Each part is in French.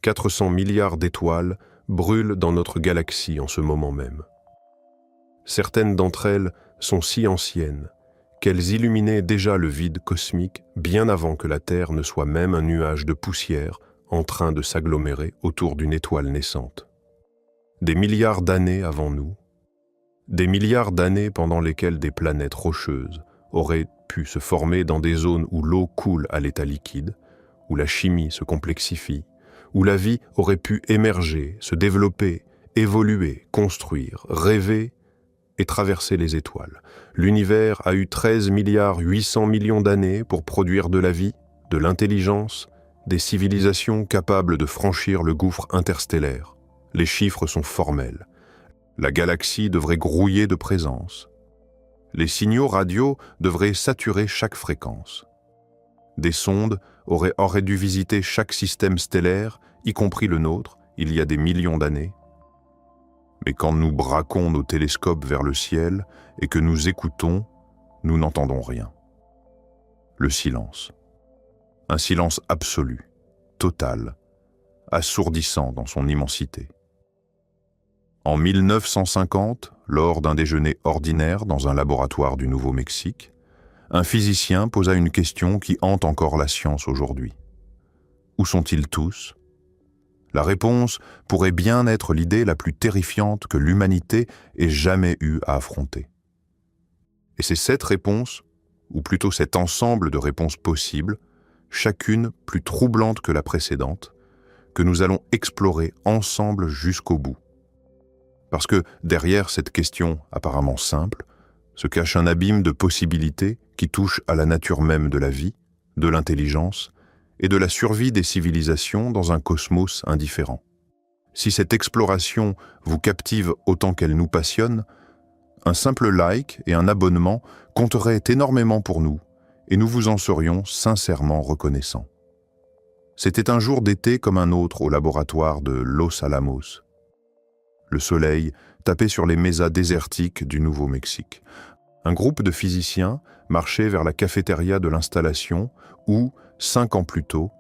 400 milliards d'étoiles brûlent dans notre galaxie en ce moment même. Certaines d'entre elles sont si anciennes qu'elles illuminaient déjà le vide cosmique bien avant que la Terre ne soit même un nuage de poussière en train de s'agglomérer autour d'une étoile naissante. Des milliards d'années avant nous, des milliards d'années pendant lesquelles des planètes rocheuses auraient pu se former dans des zones où l'eau coule à l'état liquide, où la chimie se complexifie, où la vie aurait pu émerger, se développer, évoluer, construire, rêver et traverser les étoiles. L'univers a eu 13 milliards 800 millions d'années pour produire de la vie, de l'intelligence, des civilisations capables de franchir le gouffre interstellaire. Les chiffres sont formels. La galaxie devrait grouiller de présence. Les signaux radio devraient saturer chaque fréquence. Des sondes auraient dû visiter chaque système stellaire, y compris le nôtre, il y a des millions d'années. Mais quand nous braquons nos télescopes vers le ciel et que nous écoutons, nous n'entendons rien. Le silence. Un silence absolu, total, assourdissant dans son immensité. En 1950, lors d'un déjeuner ordinaire dans un laboratoire du Nouveau-Mexique, un physicien posa une question qui hante encore la science aujourd'hui. Où sont-ils tous ? La réponse pourrait bien être l'idée la plus terrifiante que l'humanité ait jamais eu à affronter. Et c'est cette réponse, ou plutôt cet ensemble de réponses possibles, chacune plus troublante que la précédente, que nous allons explorer ensemble jusqu'au bout. Parce que derrière cette question apparemment simple, se cache un abîme de possibilités qui touche à la nature même de la vie, de l'intelligence et de la survie des civilisations dans un cosmos indifférent. Si cette exploration vous captive autant qu'elle nous passionne, un simple like et un abonnement compteraient énormément pour nous et nous vous en serions sincèrement reconnaissants. C'était un jour d'été comme un autre au laboratoire de Los Alamos. Le soleil tapait sur les mesas désertiques du Nouveau-Mexique. Un groupe de physiciens marchait vers la cafétéria de l'installation où, 5 ans plus tôt,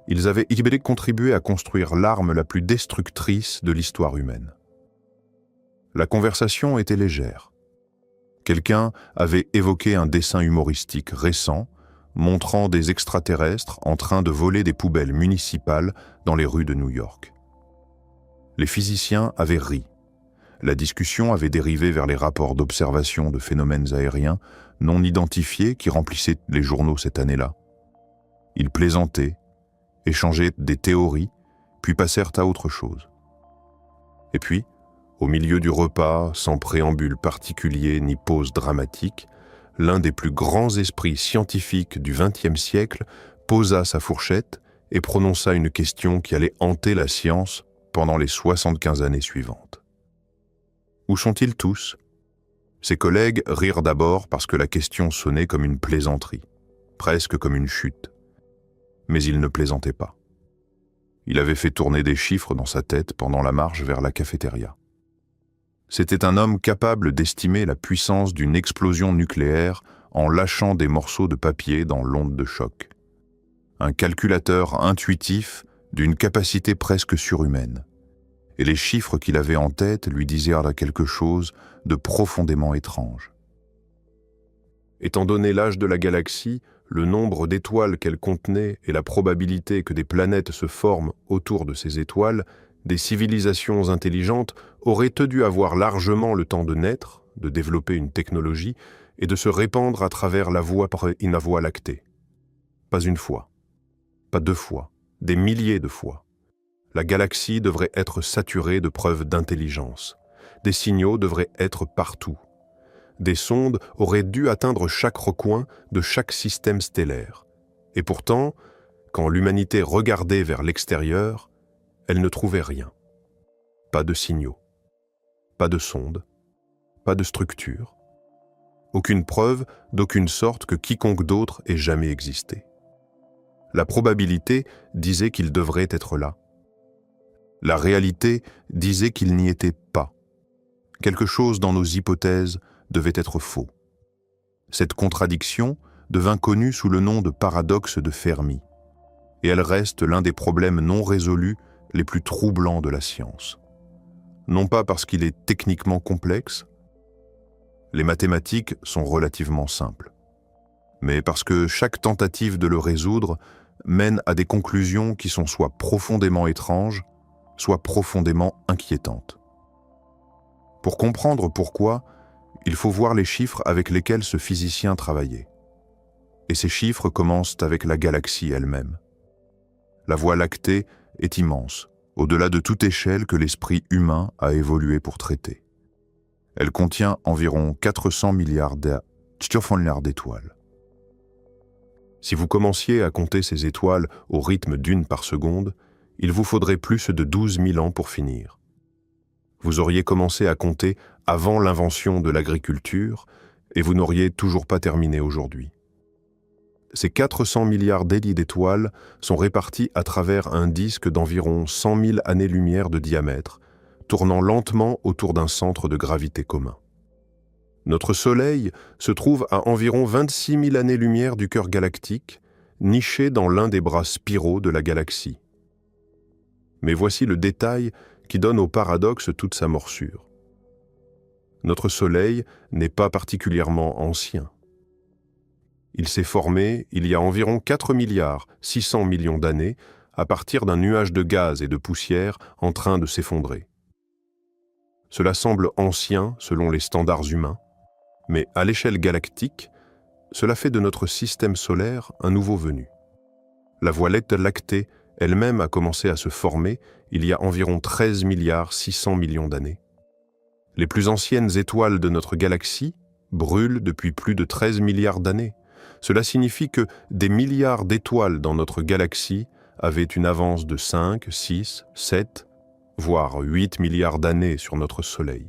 ils avaient contribué à construire l'arme la plus destructrice de l'histoire humaine. La conversation était légère. Quelqu'un avait évoqué un dessin humoristique récent montrant des extraterrestres en train de voler des poubelles municipales dans les rues de New York. Les physiciens avaient ri. La discussion avait dérivé vers les rapports d'observation de phénomènes aériens non identifiés qui remplissaient les journaux cette année-là. Ils plaisantaient, échangeaient des théories, puis passèrent à autre chose. Et puis, au milieu du repas, sans préambule particulier ni pause dramatique, l'un des plus grands esprits scientifiques du XXe siècle posa sa fourchette et prononça une question qui allait hanter la science pendant les 75 années suivantes. Où sont-ils tous ? Ses collègues rirent d'abord parce que la question sonnait comme une plaisanterie, presque comme une chute. Mais il ne plaisantait pas. Il avait fait tourner des chiffres dans sa tête pendant la marche vers la cafétéria. C'était un homme capable d'estimer la puissance d'une explosion nucléaire en lâchant des morceaux de papier dans l'onde de choc. Un calculateur intuitif d'une capacité presque surhumaine. Et les chiffres qu'il avait en tête lui disaient quelque chose de profondément étrange. Étant donné l'âge de la galaxie, le nombre d'étoiles qu'elle contenait et la probabilité que des planètes se forment autour de ces étoiles, des civilisations intelligentes auraient dû avoir largement le temps de naître, de développer une technologie et de se répandre à travers la Voie lactée. Pas une fois, pas 2 fois, des milliers de fois. La galaxie devrait être saturée de preuves d'intelligence. Des signaux devraient être partout. Des sondes auraient dû atteindre chaque recoin de chaque système stellaire. Et pourtant, quand l'humanité regardait vers l'extérieur, elle ne trouvait rien. Pas de signaux, pas de sondes, pas de structure. Aucune preuve d'aucune sorte que quiconque d'autre ait jamais existé. La probabilité disait qu'il devrait être là. La réalité disait qu'il n'y était pas. Quelque chose dans nos hypothèses devait être faux. Cette contradiction devint connue sous le nom de paradoxe de Fermi, et elle reste l'un des problèmes non résolus les plus troublants de la science. Non pas parce qu'il est techniquement complexe, les mathématiques sont relativement simples, mais parce que chaque tentative de le résoudre mène à des conclusions qui sont soit profondément étranges, soit profondément inquiétantes. Pour comprendre pourquoi, il faut voir les chiffres avec lesquels ce physicien travaillait. Et ces chiffres commencent avec la galaxie elle-même. La Voie lactée est immense, au-delà de toute échelle que l'esprit humain a évolué pour traiter. Elle contient environ 400 milliards d'étoiles. Si vous commenciez à compter ces étoiles au rythme d'une par seconde, il vous faudrait plus de 12 000 ans pour finir. Vous auriez commencé à compter avant l'invention de l'agriculture et vous n'auriez toujours pas terminé aujourd'hui. Ces 400 milliards d'étoiles sont réparties à travers un disque d'environ 100 000 années-lumière de diamètre, tournant lentement autour d'un centre de gravité commun. Notre Soleil se trouve à environ 26 000 années-lumière du cœur galactique, niché dans l'un des bras spiraux de la galaxie. Mais voici le détail qui donne au paradoxe toute sa morsure. Notre Soleil n'est pas particulièrement ancien. Il s'est formé il y a environ 4 milliards 600 millions d'années à partir d'un nuage de gaz et de poussière en train de s'effondrer. Cela semble ancien selon les standards humains, mais à l'échelle galactique, cela fait de notre système solaire un nouveau venu. La Voie lactée elle-même a commencé à se former il y a environ 13 milliards 600 millions d'années. Les plus anciennes étoiles de notre galaxie brûlent depuis plus de 13 milliards d'années. Cela signifie que des milliards d'étoiles dans notre galaxie avaient une avance de 5, 6, 7, voire 8 milliards d'années sur notre Soleil.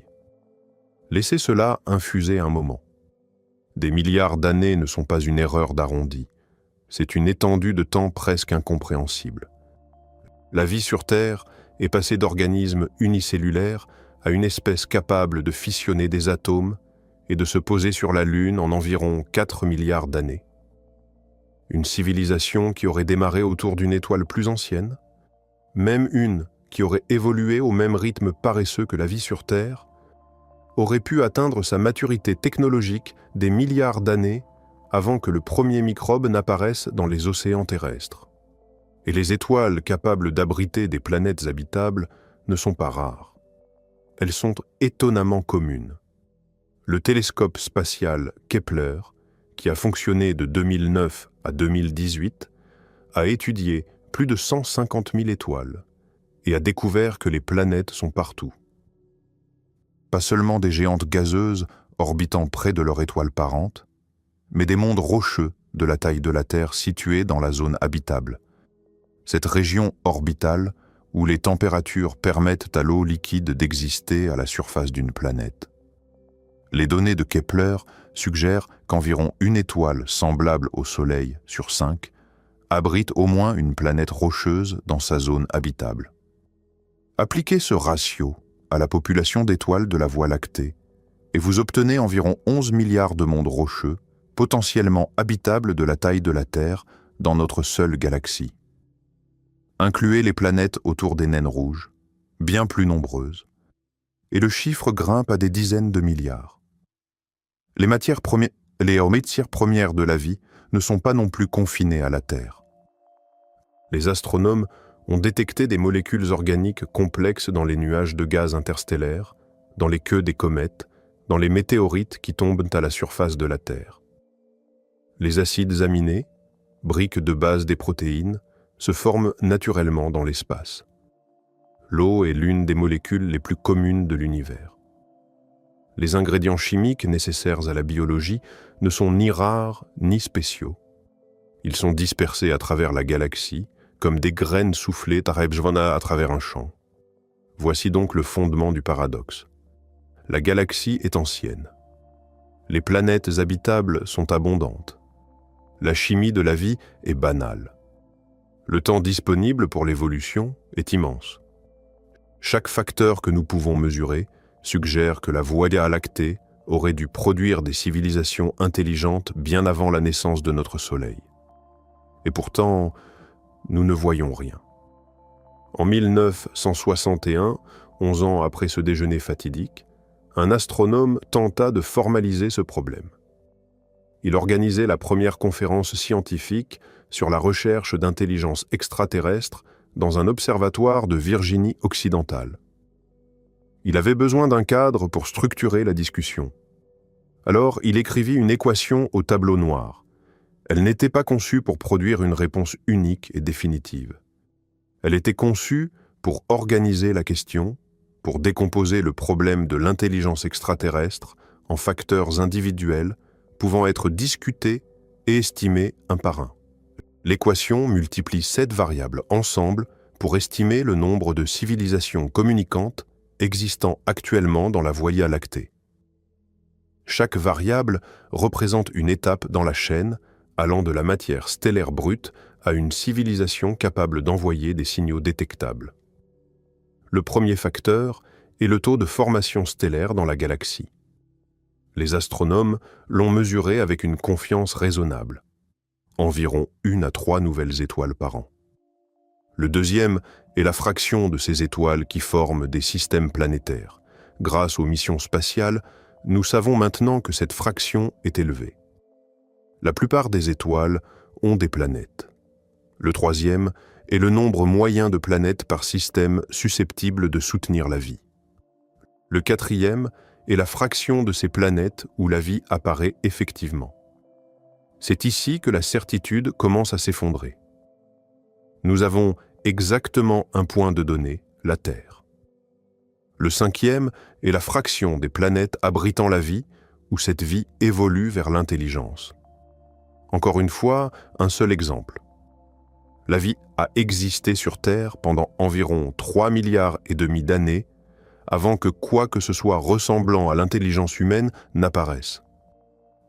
Laissez cela infuser un moment. Des milliards d'années ne sont pas une erreur d'arrondi, c'est une étendue de temps presque incompréhensible. La vie sur Terre est passée d'organismes unicellulaires à une espèce capable de fissionner des atomes et de se poser sur la Lune en environ 4 milliards d'années. Une civilisation qui aurait démarré autour d'une étoile plus ancienne, même une qui aurait évolué au même rythme paresseux que la vie sur Terre, aurait pu atteindre sa maturité technologique des milliards d'années avant que le premier microbe n'apparaisse dans les océans terrestres. Et les étoiles capables d'abriter des planètes habitables ne sont pas rares. Elles sont étonnamment communes. Le télescope spatial Kepler, qui a fonctionné de 2009 à 2018, a étudié plus de 150 000 étoiles et a découvert que les planètes sont partout. Pas seulement des géantes gazeuses orbitant près de leur étoile parente, mais des mondes rocheux de la taille de la Terre situés dans la zone habitable. Cette région orbitale où les températures permettent à l'eau liquide d'exister à la surface d'une planète. Les données de Kepler suggèrent qu'environ une étoile semblable au Soleil sur 5 abrite au moins une planète rocheuse dans sa zone habitable. Appliquez ce ratio à la population d'étoiles de la Voie lactée et vous obtenez environ 11 milliards de mondes rocheux, potentiellement habitables de la taille de la Terre dans notre seule galaxie. Incluez les planètes autour des naines rouges, bien plus nombreuses, et le chiffre grimpe à des dizaines de milliards. Les matières premières de la vie ne sont pas non plus confinées à la Terre. Les astronomes ont détecté des molécules organiques complexes dans les nuages de gaz interstellaires, dans les queues des comètes, dans les météorites qui tombent à la surface de la Terre. Les acides aminés, briques de base des protéines, se forment naturellement dans l'espace. L'eau est l'une des molécules les plus communes de l'univers. Les ingrédients chimiques nécessaires à la biologie ne sont ni rares ni spéciaux. Ils sont dispersés à travers la galaxie, comme des graines soufflées à travers un champ. Voici donc le fondement du paradoxe. La galaxie est ancienne. Les planètes habitables sont abondantes. La chimie de la vie est banale. Le temps disponible pour l'évolution est immense. Chaque facteur que nous pouvons mesurer suggère que la Voie lactée aurait dû produire des civilisations intelligentes bien avant la naissance de notre Soleil. Et pourtant, nous ne voyons rien. En 1961, 11 ans après ce déjeuner fatidique, un astronome tenta de formaliser ce problème. Il organisait la première conférence scientifique sur la recherche d'intelligence extraterrestre dans un observatoire de Virginie occidentale. Il avait besoin d'un cadre pour structurer la discussion. Alors, il écrivit une équation au tableau noir. Elle n'était pas conçue pour produire une réponse unique et définitive. Elle était conçue pour organiser la question, pour décomposer le problème de l'intelligence extraterrestre en facteurs individuels pouvant être discutés et estimés un par un. L'équation multiplie 7 variables ensemble pour estimer le nombre de civilisations communicantes existant actuellement dans la Voie lactée. Chaque variable représente une étape dans la chaîne allant de la matière stellaire brute à une civilisation capable d'envoyer des signaux détectables. Le premier facteur est le taux de formation stellaire dans la galaxie. Les astronomes l'ont mesuré avec une confiance raisonnable. Environ 1 à 3 nouvelles étoiles par an. Le deuxième est la fraction de ces étoiles qui forment des systèmes planétaires. Grâce aux missions spatiales, nous savons maintenant que cette fraction est élevée. La plupart des étoiles ont des planètes. Le troisième est le nombre moyen de planètes par système susceptible de soutenir la vie. Le quatrième est la fraction de ces planètes où la vie apparaît effectivement. C'est ici que la certitude commence à s'effondrer. Nous avons exactement un point de données, la Terre. Le cinquième est la fraction des planètes abritant la vie où cette vie évolue vers l'intelligence. Encore une fois, un seul exemple. La vie a existé sur Terre pendant environ 3,5 milliards d'années avant que quoi que ce soit ressemblant à l'intelligence humaine n'apparaisse.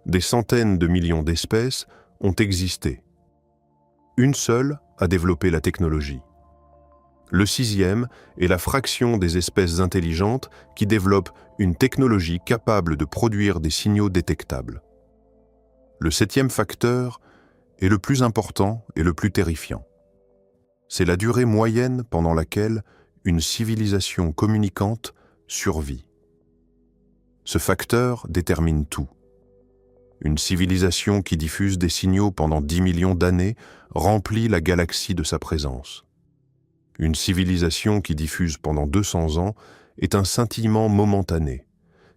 Des centaines de millions d'espèces ont existé. Une seule a développé la technologie. Le sixième est la fraction des espèces intelligentes qui développent une technologie capable de produire des signaux détectables. Le septième facteur est le plus important et le plus terrifiant. C'est la durée moyenne pendant laquelle une civilisation communicante survit. Ce facteur détermine tout. Une civilisation qui diffuse des signaux pendant 10 millions d'années remplit la galaxie de sa présence. Une civilisation qui diffuse pendant 200 ans est un scintillement momentané,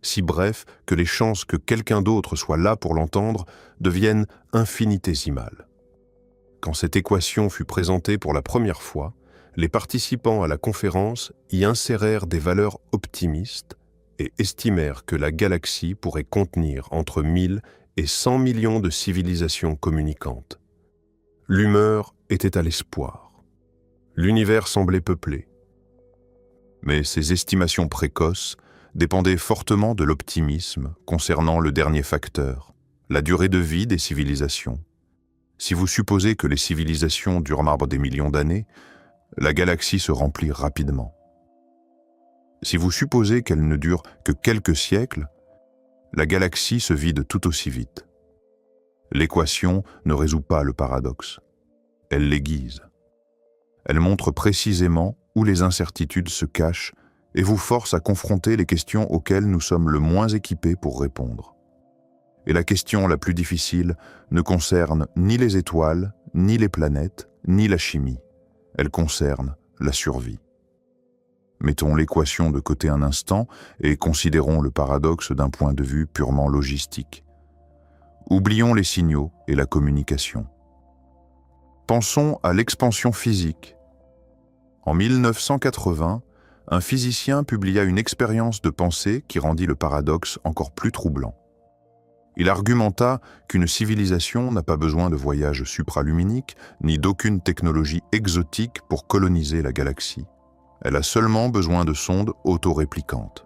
si bref que les chances que quelqu'un d'autre soit là pour l'entendre deviennent infinitésimales. Quand cette équation fut présentée pour la première fois, les participants à la conférence y insérèrent des valeurs optimistes et estimèrent que la galaxie pourrait contenir entre 1000 et 100 millions de civilisations communicantes. L'humeur était à l'espoir. L'univers semblait peuplé. Mais ces estimations précoces dépendaient fortement de l'optimisme concernant le dernier facteur, la durée de vie des civilisations. Si vous supposez que les civilisations durent des millions d'années, la galaxie se remplit rapidement. Si vous supposez qu'elle ne dure que quelques siècles, la galaxie se vide tout aussi vite. L'équation ne résout pas le paradoxe. Elle l'aiguise. Elle montre précisément où les incertitudes se cachent et vous force à confronter les questions auxquelles nous sommes le moins équipés pour répondre. Et la question la plus difficile ne concerne ni les étoiles, ni les planètes, ni la chimie. Elle concerne la survie. Mettons l'équation de côté un instant et considérons le paradoxe d'un point de vue purement logistique. Oublions les signaux et la communication. Pensons à l'expansion physique. En 1980, un physicien publia une expérience de pensée qui rendit le paradoxe encore plus troublant. Il argumenta qu'une civilisation n'a pas besoin de voyages supraluminiques ni d'aucune technologie exotique pour coloniser la galaxie. Elle a seulement besoin de sondes autoréplicantes.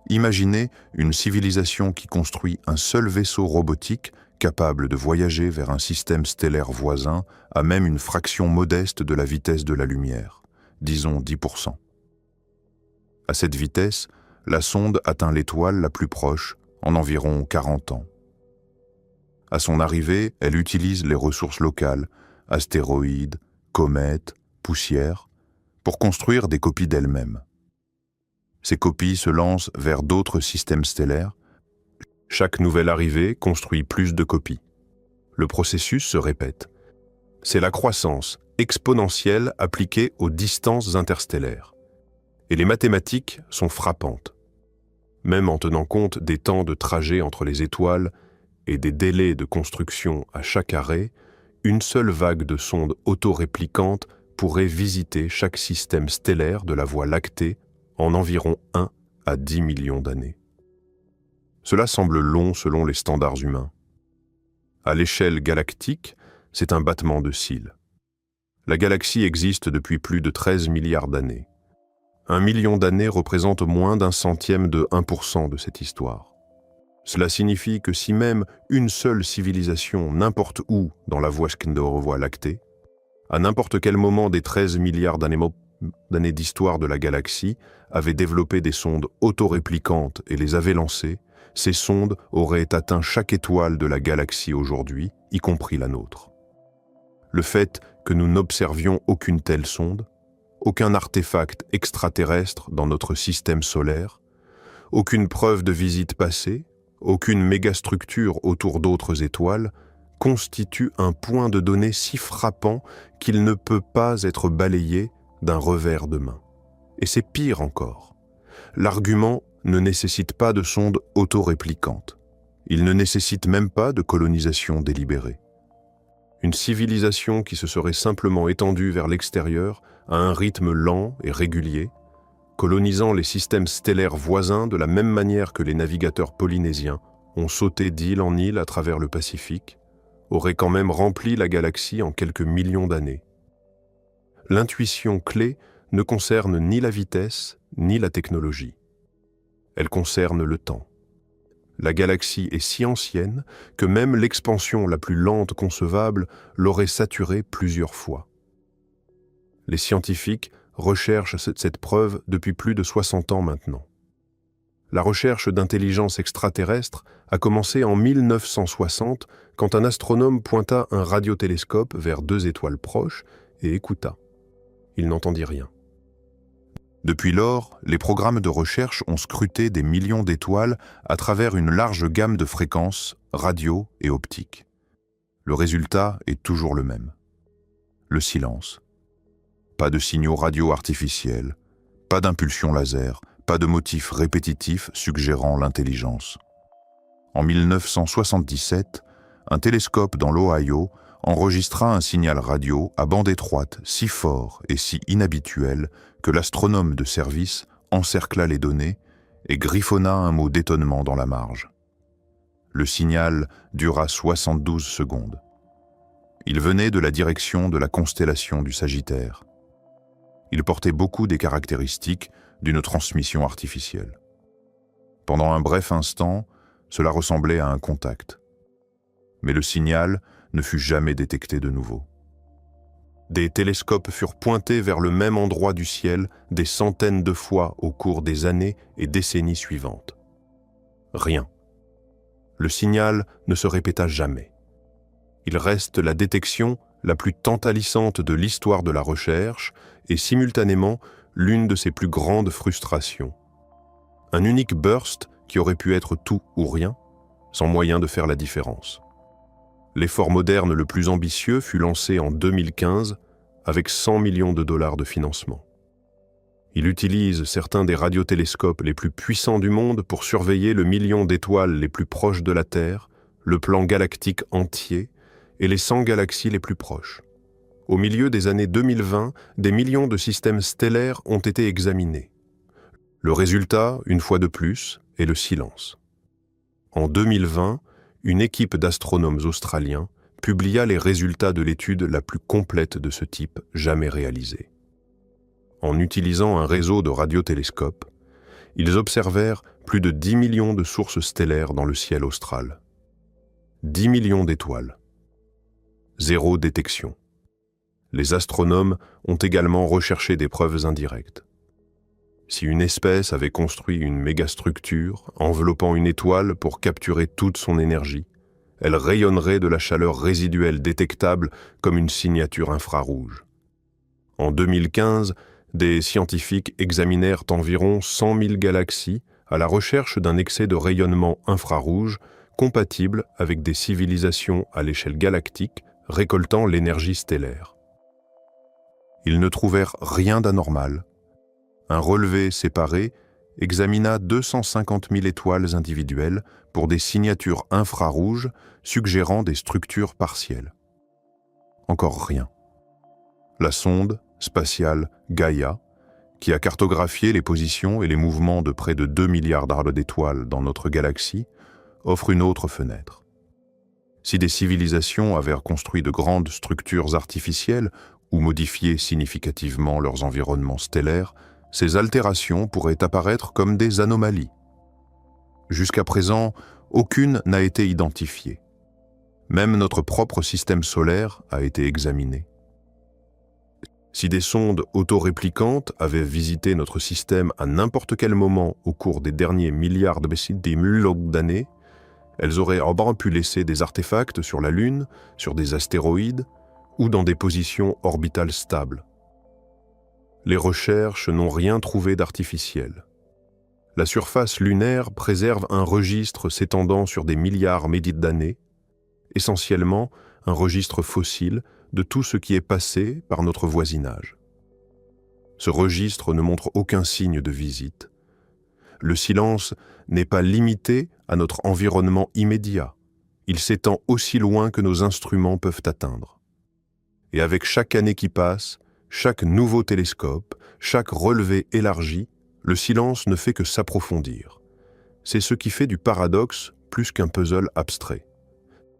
Imaginez une civilisation qui construit un seul vaisseau robotique capable de voyager vers un système stellaire voisin à même une fraction modeste de la vitesse de la lumière, disons 10%. À cette vitesse, la sonde atteint l'étoile la plus proche en environ 40 ans. À son arrivée, elle utilise les ressources locales, astéroïdes, comètes, poussières, pour construire des copies d'elles-mêmes. Ces copies se lancent vers d'autres systèmes stellaires. Chaque nouvelle arrivée construit plus de copies. Le processus se répète. C'est la croissance exponentielle appliquée aux distances interstellaires. Et les mathématiques sont frappantes. Même en tenant compte des temps de trajet entre les étoiles et des délais de construction à chaque arrêt, une seule vague de sondes autoréplicantes pourrait visiter chaque système stellaire de la Voie lactée en environ 1 à 10 millions d'années. Cela semble long selon les standards humains. À l'échelle galactique, c'est un battement de cils. La galaxie existe depuis plus de 13 milliards d'années. 1 million d'années représente moins d'un centième de 1% de cette histoire. Cela signifie que si même une seule civilisation, n'importe où dans la Voie lactée, à n'importe quel moment des 13 milliards d'années d'histoire de la galaxie, avait développé des sondes autoréplicantes et les avait lancées, ces sondes auraient atteint chaque étoile de la galaxie aujourd'hui, y compris la nôtre. Le fait que nous n'observions aucune telle sonde, aucun artefact extraterrestre dans notre système solaire, aucune preuve de visite passée, aucune mégastructure autour d'autres étoiles, constitue un point de données si frappant qu'il ne peut pas être balayé d'un revers de main. Et c'est pire encore. L'argument ne nécessite pas de sonde autorépliquante. Il ne nécessite même pas de colonisation délibérée. Une civilisation qui se serait simplement étendue vers l'extérieur à un rythme lent et régulier, colonisant les systèmes stellaires voisins de la même manière que les navigateurs polynésiens ont sauté d'île en île à travers le Pacifique, aurait quand même rempli la galaxie en quelques millions d'années. L'intuition clé ne concerne ni la vitesse ni la technologie. Elle concerne le temps. La galaxie est si ancienne que même l'expansion la plus lente concevable l'aurait saturée plusieurs fois. Les scientifiques recherchent cette preuve depuis plus de 60 ans maintenant. La recherche d'intelligence extraterrestre a commencé en 1960 quand un astronome pointa un radiotélescope vers 2 étoiles proches et écouta. Il n'entendit rien. Depuis lors, les programmes de recherche ont scruté des millions d'étoiles à travers une large gamme de fréquences, radio et optiques. Le résultat est toujours le même. Le silence. Pas de signaux radio artificiels, pas d'impulsion laser, pas de motifs répétitifs suggérant l'intelligence. En 1977, un télescope dans l'Ohio enregistra un signal radio à bande étroite si fort et si inhabituel que l'astronome de service encercla les données et griffonna un mot d'étonnement dans la marge. Le signal dura 72 secondes. Il venait de la direction de la constellation du Sagittaire. Il portait beaucoup des caractéristiques d'une transmission artificielle. Pendant un bref instant, cela ressemblait à un contact. Mais le signal ne fut jamais détecté de nouveau. Des télescopes furent pointés vers le même endroit du ciel des centaines de fois au cours des années et décennies suivantes. Rien. Le signal ne se répéta jamais. Il reste la détection la plus tantalisante de l'histoire de la recherche et simultanément l'une de ses plus grandes frustrations. Un unique burst qui aurait pu être tout ou rien, sans moyen de faire la différence. L'effort moderne le plus ambitieux fut lancé en 2015 avec 100 millions de dollars de financement. Il utilise certains des radiotélescopes les plus puissants du monde pour surveiller le million d'étoiles les plus proches de la Terre, le plan galactique entier et les 100 galaxies les plus proches. Au milieu des années 2020, des millions de systèmes stellaires ont été examinés. Le résultat, une fois de plus, est le silence. En 2020, une équipe d'astronomes australiens publia les résultats de l'étude la plus complète de ce type jamais réalisée. En utilisant un réseau de radiotélescopes, ils observèrent plus de 10 millions de sources stellaires dans le ciel austral. 10 millions d'étoiles. 0 détection. Les astronomes ont également recherché des preuves indirectes. Si une espèce avait construit une mégastructure enveloppant une étoile pour capturer toute son énergie, elle rayonnerait de la chaleur résiduelle détectable comme une signature infrarouge. En 2015, des scientifiques examinèrent environ 100 000 galaxies à la recherche d'un excès de rayonnement infrarouge compatible avec des civilisations à l'échelle galactique récoltant l'énergie stellaire. Ils ne trouvèrent rien d'anormal. Un relevé séparé examina 250 000 étoiles individuelles pour des signatures infrarouges suggérant des structures partielles. Encore rien. La sonde spatiale Gaïa, qui a cartographié les positions et les mouvements de près de 2 milliards d'étoiles dans notre galaxie, offre une autre fenêtre. Si des civilisations avaient construit de grandes structures artificielles ou modifié significativement leurs environnements stellaires, ces altérations pourraient apparaître comme des anomalies. Jusqu'à présent, aucune n'a été identifiée. Même notre propre système solaire a été examiné. Si des sondes autoréplicantes avaient visité notre système à n'importe quel moment au cours des derniers milliards d'années, elles auraient pu laisser des artefacts sur la Lune, sur des astéroïdes ou dans des positions orbitales stables. Les recherches n'ont rien trouvé d'artificiel. La surface lunaire préserve un registre s'étendant sur des milliards d'années, essentiellement un registre fossile de tout ce qui est passé par notre voisinage. Ce registre ne montre aucun signe de visite. Le silence n'est pas limité à notre environnement immédiat. Il s'étend aussi loin que nos instruments peuvent atteindre. Et avec chaque année qui passe, chaque nouveau télescope, chaque relevé élargi, le silence ne fait que s'approfondir. C'est ce qui fait du paradoxe plus qu'un puzzle abstrait.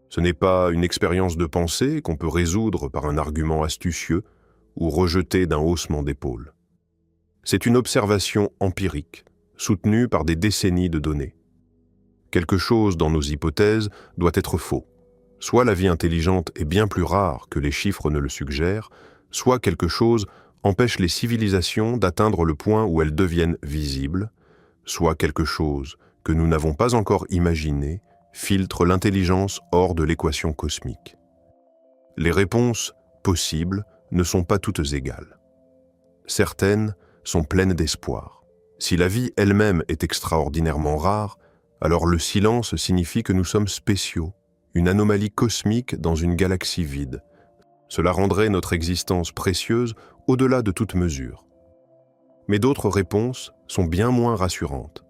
Ce n'est pas une expérience de pensée qu'on peut résoudre par un argument astucieux ou rejeter d'un haussement d'épaule. C'est une observation empirique, soutenue par des décennies de données. Quelque chose dans nos hypothèses doit être faux. Soit la vie intelligente est bien plus rare que les chiffres ne le suggèrent, soit quelque chose empêche les civilisations d'atteindre le point où elles deviennent visibles, soit quelque chose que nous n'avons pas encore imaginé filtre l'intelligence hors de l'équation cosmique. Les réponses possibles ne sont pas toutes égales. Certaines sont pleines d'espoir. Si la vie elle-même est extraordinairement rare, alors le silence signifie que nous sommes spéciaux, une anomalie cosmique dans une galaxie vide. Cela rendrait notre existence précieuse au-delà de toute mesure. Mais d'autres réponses sont bien moins rassurantes.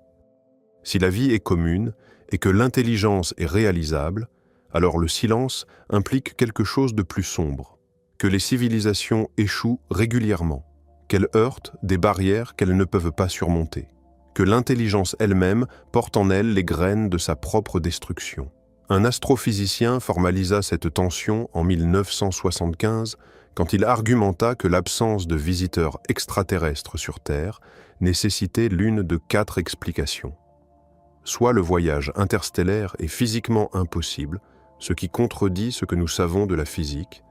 Si la vie est commune et que l'intelligence est réalisable, alors le silence implique quelque chose de plus sombre, que les civilisations échouent régulièrement, qu'elles heurtent des barrières qu'elles ne peuvent pas surmonter, que l'intelligence elle-même porte en elle les graines de sa propre destruction. Un astrophysicien formalisa cette tension en 1975 quand il argumenta que l'absence de visiteurs extraterrestres sur Terre nécessitait l'une de 4 explications. Soit le voyage interstellaire est physiquement impossible, ce qui contredit ce que nous savons de la physique,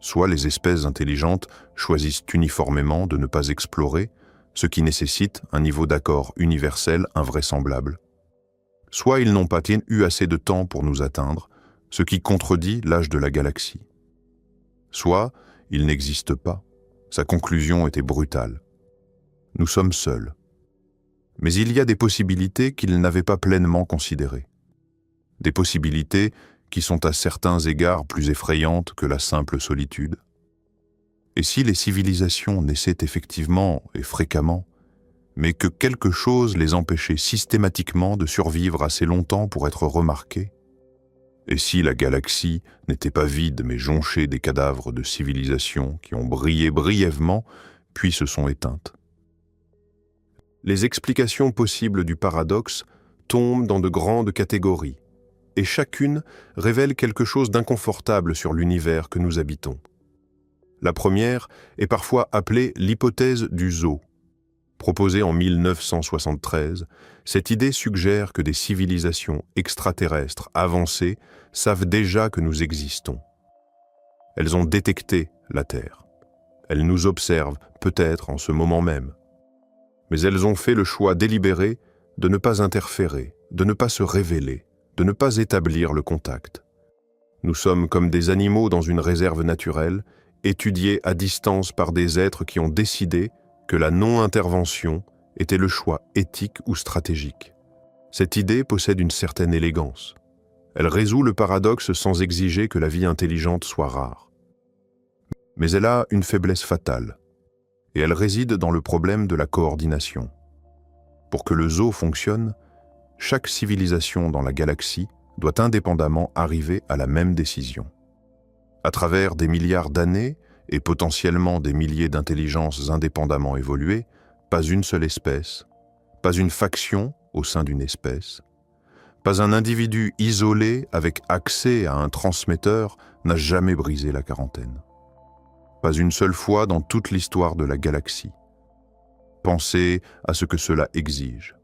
soit les espèces intelligentes choisissent uniformément de ne pas explorer, ce qui nécessite un niveau d'accord universel invraisemblable. Soit ils n'ont pas eu assez de temps pour nous atteindre, ce qui contredit l'âge de la galaxie. Soit il n'existe pas. Sa conclusion était brutale. Nous sommes seuls. Mais il y a des possibilités qu'ils n'avaient pas pleinement considérées. Des possibilités qui sont à certains égards plus effrayantes que la simple solitude. Et si les civilisations naissaient effectivement et fréquemment, mais que quelque chose les empêchait systématiquement de survivre assez longtemps pour être remarquées? Et si la galaxie n'était pas vide mais jonchée des cadavres de civilisations qui ont brillé brièvement puis se sont éteintes? Les explications possibles du paradoxe tombent dans de grandes catégories, et chacune révèle quelque chose d'inconfortable sur l'univers que nous habitons. La première est parfois appelée l'hypothèse du zoo. Proposée en 1973, cette idée suggère que des civilisations extraterrestres avancées savent déjà que nous existons. Elles ont détecté la Terre. Elles nous observent peut-être en ce moment même. Mais elles ont fait le choix délibéré de ne pas interférer, de ne pas se révéler, de ne pas établir le contact. Nous sommes comme des animaux dans une réserve naturelle, étudiés à distance par des êtres qui ont décidé que la non-intervention était le choix éthique ou stratégique. Cette idée possède une certaine élégance. Elle résout le paradoxe sans exiger que la vie intelligente soit rare. Mais elle a une faiblesse fatale, et elle réside dans le problème de la coordination. Pour que le zoo fonctionne, chaque civilisation dans la galaxie doit indépendamment arriver à la même décision. À travers des milliards d'années et potentiellement des milliers d'intelligences indépendamment évoluées, pas une seule espèce, pas une faction au sein d'une espèce, pas un individu isolé avec accès à un transmetteur n'a jamais brisé la quarantaine. Pas une seule fois dans toute l'histoire de la galaxie. Pensez à ce que cela exige.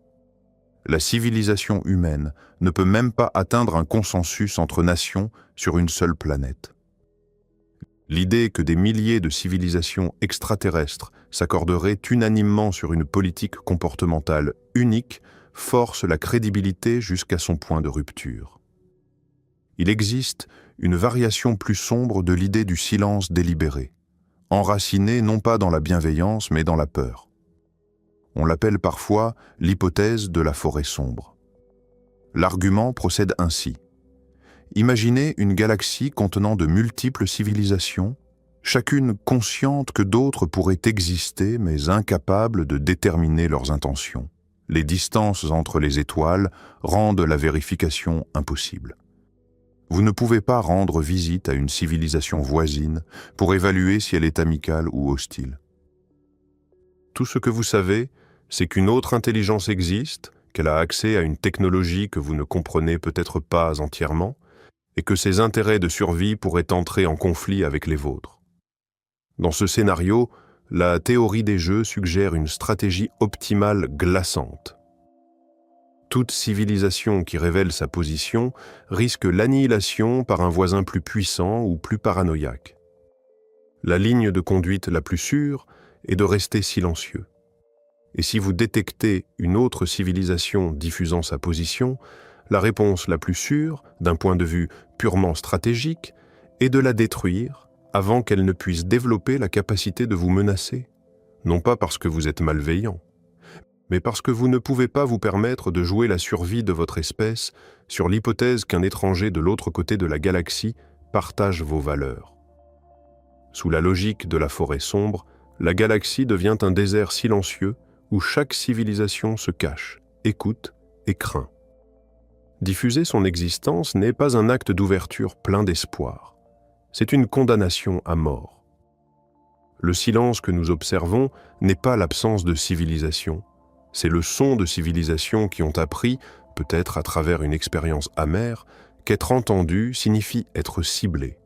La civilisation humaine ne peut même pas atteindre un consensus entre nations sur une seule planète. L'idée que des milliers de civilisations extraterrestres s'accorderaient unanimement sur une politique comportementale unique force la crédibilité jusqu'à son point de rupture. Il existe une variation plus sombre de l'idée du silence délibéré, enracinée non pas dans la bienveillance mais dans la peur. On l'appelle parfois l'hypothèse de la forêt sombre. L'argument procède ainsi. Imaginez une galaxie contenant de multiples civilisations, chacune consciente que d'autres pourraient exister mais incapables de déterminer leurs intentions. Les distances entre les étoiles rendent la vérification impossible. Vous ne pouvez pas rendre visite à une civilisation voisine pour évaluer si elle est amicale ou hostile. Tout ce que vous savez, c'est qu'une autre intelligence existe, qu'elle a accès à une technologie que vous ne comprenez peut-être pas entièrement, et que ses intérêts de survie pourraient entrer en conflit avec les vôtres. Dans ce scénario, la théorie des jeux suggère une stratégie optimale glaçante. Toute civilisation qui révèle sa position risque l'annihilation par un voisin plus puissant ou plus paranoïaque. La ligne de conduite la plus sûre est de rester silencieux. Et si vous détectez une autre civilisation diffusant sa position, la réponse la plus sûre, d'un point de vue purement stratégique, est de la détruire avant qu'elle ne puisse développer la capacité de vous menacer. Non pas parce que vous êtes malveillant, mais parce que vous ne pouvez pas vous permettre de jouer la survie de votre espèce sur l'hypothèse qu'un étranger de l'autre côté de la galaxie partage vos valeurs. Sous la logique de la forêt sombre, la galaxie devient un désert silencieux où chaque civilisation se cache, écoute et craint. Diffuser son existence n'est pas un acte d'ouverture plein d'espoir. C'est une condamnation à mort. Le silence que nous observons n'est pas l'absence de civilisation, c'est le son de civilisations qui ont appris, peut-être à travers une expérience amère, qu'être entendu signifie être ciblé.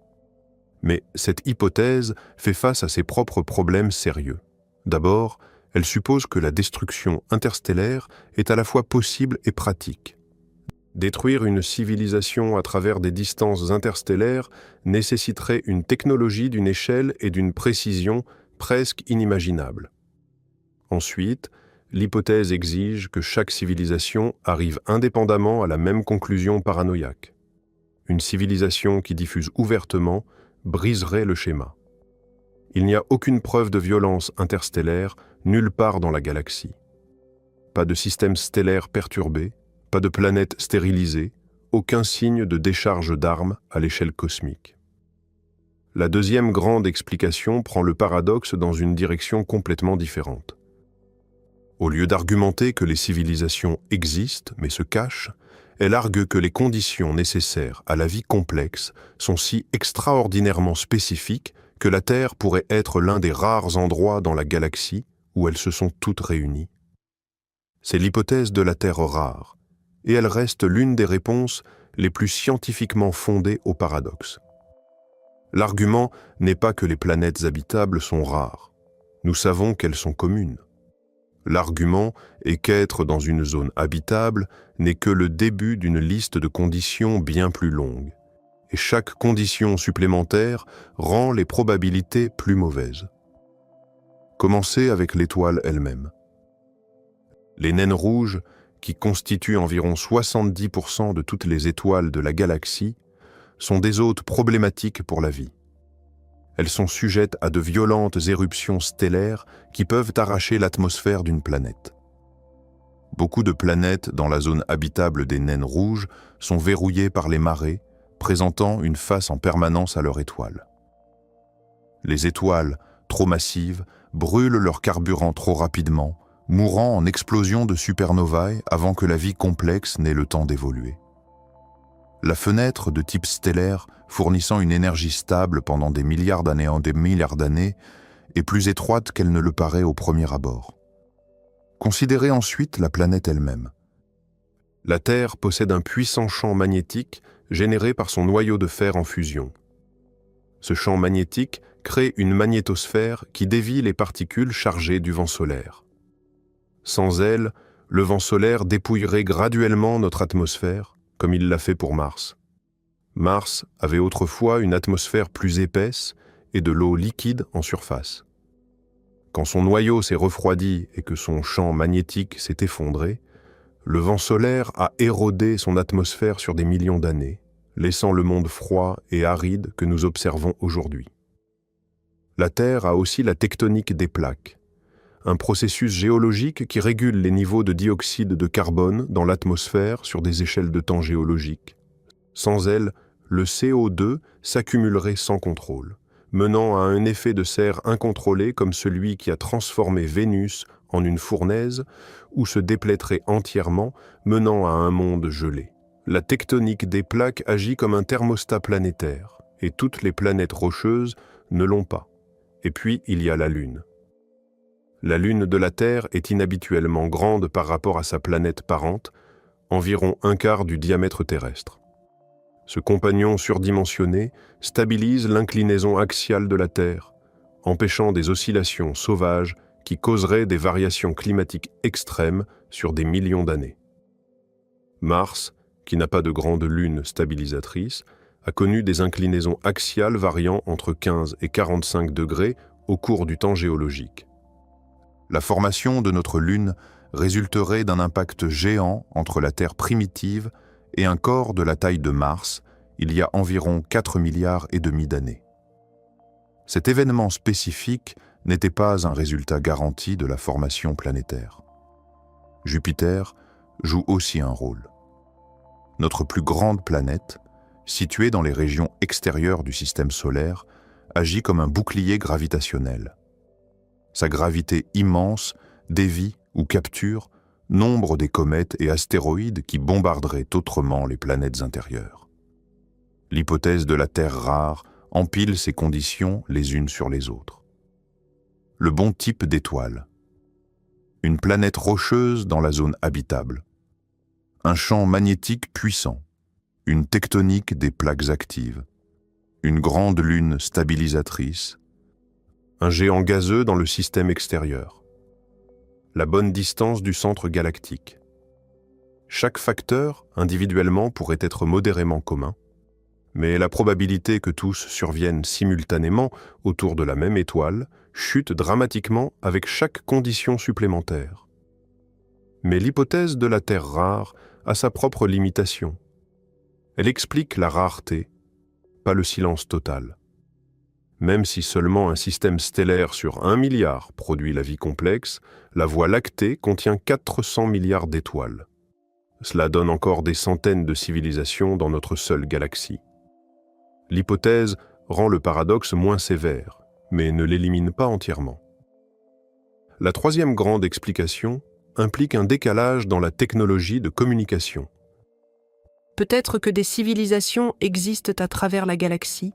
Mais cette hypothèse fait face à ses propres problèmes sérieux. D'abord, elle suppose que la destruction interstellaire est à la fois possible et pratique. Détruire une civilisation à travers des distances interstellaires nécessiterait une technologie d'une échelle et d'une précision presque inimaginables. Ensuite, l'hypothèse exige que chaque civilisation arrive indépendamment à la même conclusion paranoïaque. Une civilisation qui diffuse ouvertement briserait le schéma. Il n'y a aucune preuve de violence interstellaire nulle part dans la galaxie. Pas de système stellaire perturbé, pas de planète stérilisée, aucun signe de décharge d'armes à l'échelle cosmique. La deuxième grande explication prend le paradoxe dans une direction complètement différente. Au lieu d'argumenter que les civilisations existent mais se cachent, elle argue que les conditions nécessaires à la vie complexe sont si extraordinairement spécifiques que la Terre pourrait être l'un des rares endroits dans la galaxie où elles se sont toutes réunies. C'est l'hypothèse de la Terre rare, et elle reste l'une des réponses les plus scientifiquement fondées au paradoxe. L'argument n'est pas que les planètes habitables sont rares. Nous savons qu'elles sont communes. L'argument est qu'être dans une zone habitable n'est que le début d'une liste de conditions bien plus longue, et chaque condition supplémentaire rend les probabilités plus mauvaises. Commencez avec l'étoile elle-même. Les naines rouges, qui constituent environ 70% de toutes les étoiles de la galaxie, sont des hôtes problématiques pour la vie. Elles sont sujettes à de violentes éruptions stellaires qui peuvent arracher l'atmosphère d'une planète. Beaucoup de planètes dans la zone habitable des naines rouges sont verrouillées par les marées, présentant une face en permanence à leur étoile. Les étoiles, trop massives, brûlent leur carburant trop rapidement, mourant en explosion de supernovae avant que la vie complexe n'ait le temps d'évoluer. La fenêtre de type stellaire, fournissant une énergie stable pendant des milliards d'années en des milliards d'années, est plus étroite qu'elle ne le paraît au premier abord. Considérez ensuite la planète elle-même. La Terre possède un puissant champ magnétique généré par son noyau de fer en fusion. Ce champ magnétique crée une magnétosphère qui dévie les particules chargées du vent solaire. Sans elle, le vent solaire dépouillerait graduellement notre atmosphère, comme il l'a fait pour Mars. Mars avait autrefois une atmosphère plus épaisse et de l'eau liquide en surface. Quand son noyau s'est refroidi et que son champ magnétique s'est effondré, le vent solaire a érodé son atmosphère sur des millions d'années, laissant le monde froid et aride que nous observons aujourd'hui. La Terre a aussi la tectonique des plaques, un processus géologique qui régule les niveaux de dioxyde de carbone dans l'atmosphère sur des échelles de temps géologiques. Sans elle, le CO2 s'accumulerait sans contrôle, menant à un effet de serre incontrôlé comme celui qui a transformé Vénus en une fournaise ou se dépléterait entièrement, menant à un monde gelé. La tectonique des plaques agit comme un thermostat planétaire, et toutes les planètes rocheuses ne l'ont pas. Et puis, il y a la Lune. La Lune de la Terre est inhabituellement grande par rapport à sa planète parente, environ un quart du diamètre terrestre. Ce compagnon surdimensionné stabilise l'inclinaison axiale de la Terre, empêchant des oscillations sauvages qui causeraient des variations climatiques extrêmes sur des millions d'années. Mars, qui n'a pas de grande lune stabilisatrice, a connu des inclinaisons axiales variant entre 15 et 45 degrés au cours du temps géologique. La formation de notre Lune résulterait d'un impact géant entre la Terre primitive et un corps de la taille de Mars, il y a environ 4 milliards et demi d'années. Cet événement spécifique n'était pas un résultat garanti de la formation planétaire. Jupiter joue aussi un rôle. Notre plus grande planète, située dans les régions extérieures du système solaire, agit comme un bouclier gravitationnel. Sa gravité immense dévie ou capture nombre des comètes et astéroïdes qui bombarderaient autrement les planètes intérieures. L'hypothèse de la Terre rare empile ces conditions les unes sur les autres. Le bon type d'étoile. Une planète rocheuse dans la zone habitable. Un champ magnétique puissant. Une tectonique des plaques actives. Une grande lune stabilisatrice. Un géant gazeux dans le système extérieur. La bonne distance du centre galactique. Chaque facteur, individuellement, pourrait être modérément commun, mais la probabilité que tous surviennent simultanément autour de la même étoile chute dramatiquement avec chaque condition supplémentaire. Mais l'hypothèse de la Terre rare a sa propre limitation. Elle explique la rareté, pas le silence total. Même si seulement un système stellaire sur 1 milliard produit la vie complexe, la Voie lactée contient 400 milliards d'étoiles. Cela donne encore des centaines de civilisations dans notre seule galaxie. L'hypothèse rend le paradoxe moins sévère, mais ne l'élimine pas entièrement. La troisième grande explication implique un décalage dans la technologie de communication. Peut-être que des civilisations existent à travers la galaxie,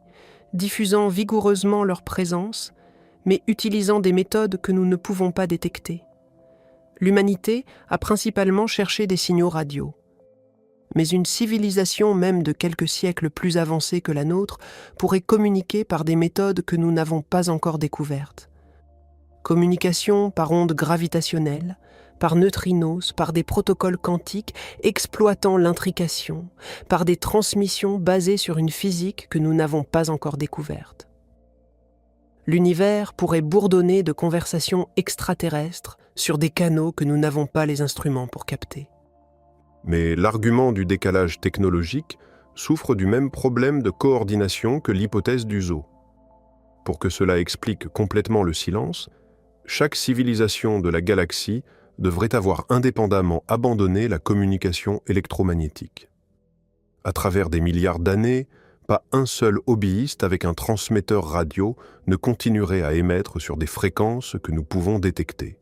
diffusant vigoureusement leur présence, mais utilisant des méthodes que nous ne pouvons pas détecter. L'humanité a principalement cherché des signaux radio. Mais une civilisation même de quelques siècles plus avancée que la nôtre pourrait communiquer par des méthodes que nous n'avons pas encore découvertes. Communication par ondes gravitationnelles, par neutrinos, par des protocoles quantiques exploitant l'intrication, par des transmissions basées sur une physique que nous n'avons pas encore découverte. L'univers pourrait bourdonner de conversations extraterrestres sur des canaux que nous n'avons pas les instruments pour capter. Mais l'argument du décalage technologique souffre du même problème de coordination que l'hypothèse du zoo. pour que cela explique complètement le silence, chaque civilisation de la galaxie devrait avoir indépendamment abandonné la communication électromagnétique. À travers des milliards d'années, pas un seul hobbyiste avec un transmetteur radio ne continuerait à émettre sur des fréquences que nous pouvons détecter.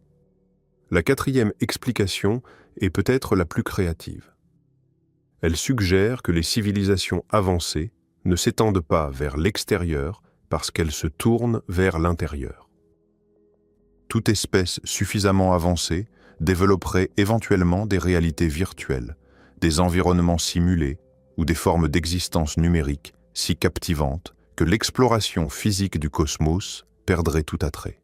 La quatrième explication est peut-être la plus créative. Elle suggère que les civilisations avancées ne s'étendent pas vers l'extérieur parce qu'elles se tournent vers l'intérieur. Toute espèce suffisamment avancée développerait éventuellement des réalités virtuelles, des environnements simulés ou des formes d'existence numérique si captivantes que l'exploration physique du cosmos perdrait tout attrait.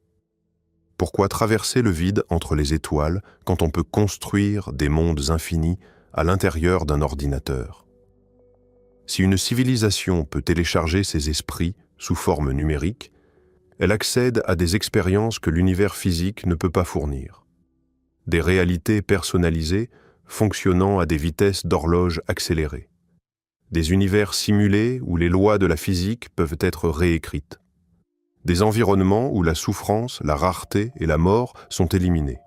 Pourquoi traverser le vide entre les étoiles quand on peut construire des mondes infinis à l'intérieur d'un ordinateur? Si une civilisation peut télécharger ses esprits sous forme numérique, elle accède à des expériences que l'univers physique ne peut pas fournir. Des réalités personnalisées fonctionnant à des vitesses d'horloge accélérées. Des univers simulés où les lois de la physique peuvent être réécrites. Des environnements où la souffrance, la rareté et la mort sont éliminées.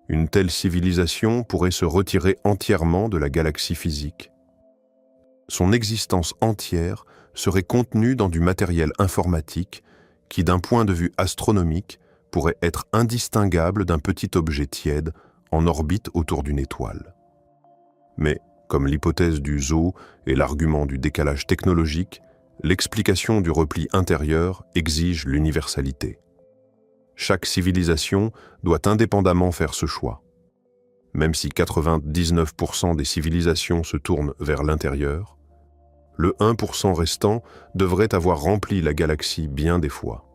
Une telle civilisation pourrait se retirer entièrement de la galaxie physique. Son existence entière serait contenue dans du matériel informatique qui, d'un point de vue astronomique, pourrait être indistinguable d'un petit objet tiède en orbite autour d'une étoile. Mais, comme l'hypothèse du zoo et l'argument du décalage technologique, l'explication du repli intérieur exige l'universalité. Chaque civilisation doit indépendamment faire ce choix. Même si 99% des civilisations se tournent vers l'intérieur, le 1% restant devrait avoir rempli la galaxie bien des fois.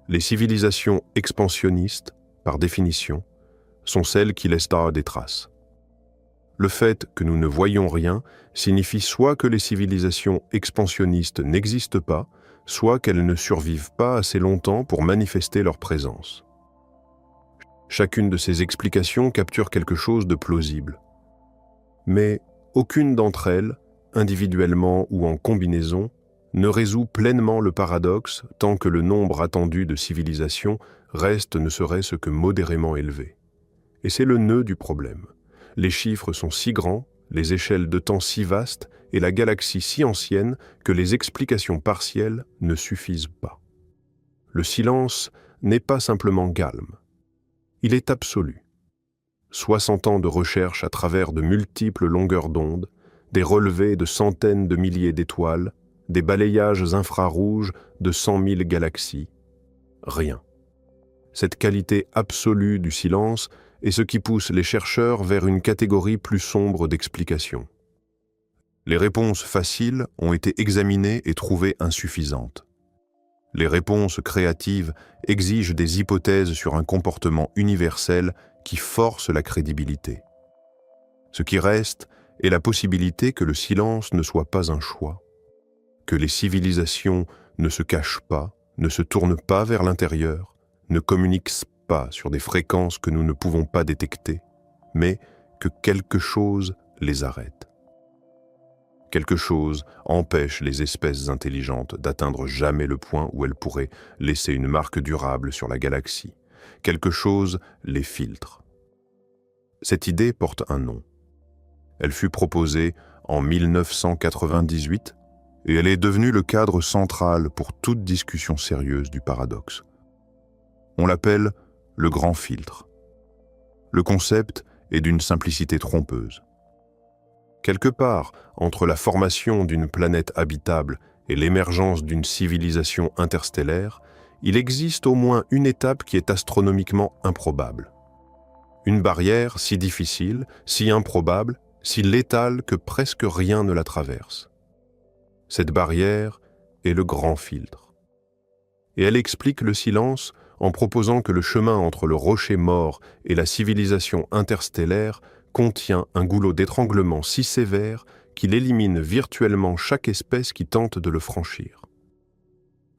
Les civilisations expansionnistes, par définition, sont celles qui laissent des traces. Le fait que nous ne voyons rien signifie soit que les civilisations expansionnistes n'existent pas, soit qu'elles ne survivent pas assez longtemps pour manifester leur présence. Chacune de ces explications capture quelque chose de plausible. Mais aucune d'entre elles, individuellement ou en combinaison, ne résout pleinement le paradoxe tant que le nombre attendu de civilisations reste ne serait-ce que modérément élevé. Et c'est le nœud du problème. Les chiffres sont si grands, les échelles de temps si vastes et la galaxie si ancienne que les explications partielles ne suffisent pas. Le silence n'est pas simplement calme. Il est absolu. 60 ans de recherche à travers de multiples longueurs d'onde, des relevés de centaines de milliers d'étoiles, des balayages infrarouges de 100 000 galaxies. Rien. Cette qualité absolue du silence est ce qui pousse les chercheurs vers une catégorie plus sombre d'explications. Les réponses faciles ont été examinées et trouvées insuffisantes. Les réponses créatives exigent des hypothèses sur un comportement universel qui force la crédibilité. Ce qui reste est la possibilité que le silence ne soit pas un choix, que les civilisations ne se cachent pas, ne se tournent pas vers l'intérieur, ne communiquent pas sur des fréquences que nous ne pouvons pas détecter, mais que quelque chose les arrête. Quelque chose empêche les espèces intelligentes d'atteindre jamais le point où elles pourraient laisser une marque durable sur la galaxie. Quelque chose les filtre. Cette idée porte un nom. Elle fut proposée en 1998 et elle est devenue le cadre central pour toute discussion sérieuse du paradoxe. On l'appelle le grand filtre. Le concept est d'une simplicité trompeuse. Quelque part entre la formation d'une planète habitable et l'émergence d'une civilisation interstellaire, il existe au moins une étape qui est astronomiquement improbable. Une barrière si difficile, si improbable, si létale que presque rien ne la traverse. Cette barrière est le grand filtre. Et elle explique le silence en proposant que le chemin entre le rocher mort et la civilisation interstellaire contient un goulot d'étranglement si sévère qu'il élimine virtuellement chaque espèce qui tente de le franchir.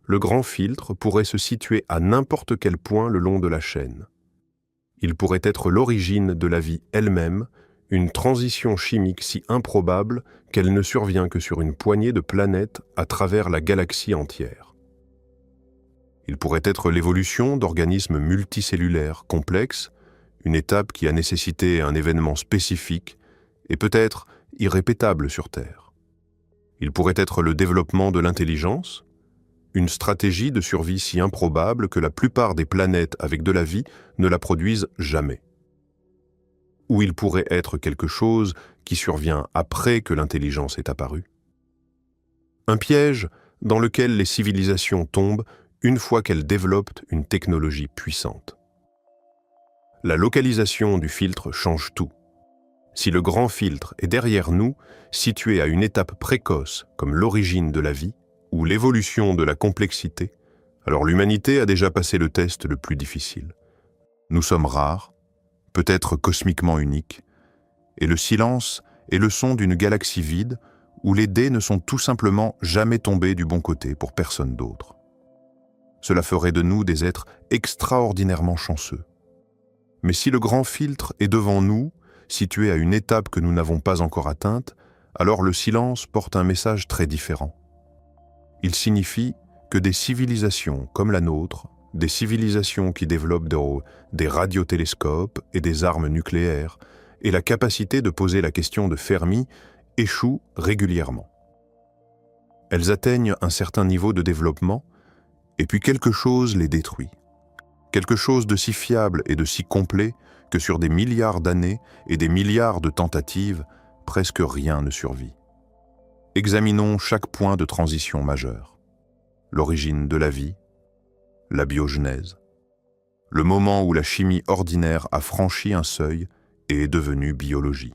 Le grand filtre pourrait se situer à n'importe quel point le long de la chaîne. Il pourrait être l'origine de la vie elle-même, une transition chimique si improbable qu'elle ne survient que sur une poignée de planètes à travers la galaxie entière. Il pourrait être l'évolution d'organismes multicellulaires complexes, une étape qui a nécessité un événement spécifique et peut-être irrépétable sur Terre. Il pourrait être le développement de l'intelligence, une stratégie de survie si improbable que la plupart des planètes avec de la vie ne la produisent jamais. Ou il pourrait être quelque chose qui survient après que l'intelligence est apparue. Un piège dans lequel les civilisations tombent une fois qu'elles développent une technologie puissante. La localisation du filtre change tout. Si le grand filtre est derrière nous, situé à une étape précoce comme l'origine de la vie ou l'évolution de la complexité, alors l'humanité a déjà passé le test le plus difficile. Nous sommes rares, peut-être cosmiquement uniques, et le silence est le son d'une galaxie vide où les dés ne sont tout simplement jamais tombés du bon côté pour personne d'autre. Cela ferait de nous des êtres extraordinairement chanceux. Mais si le grand filtre est devant nous, situé à une étape que nous n'avons pas encore atteinte, alors le silence porte un message très différent. Il signifie que des civilisations comme la nôtre, des civilisations qui développent des radiotélescopes et des armes nucléaires, et la capacité de poser la question de Fermi, échouent régulièrement. Elles atteignent un certain niveau de développement, et puis quelque chose les détruit. Quelque chose de si fiable et de si complet que sur des milliards d'années et des milliards de tentatives, presque rien ne survit. Examinons chaque point de transition majeur. L'origine de la vie, la biogenèse, le moment où la chimie ordinaire a franchi un seuil et est devenue biologie.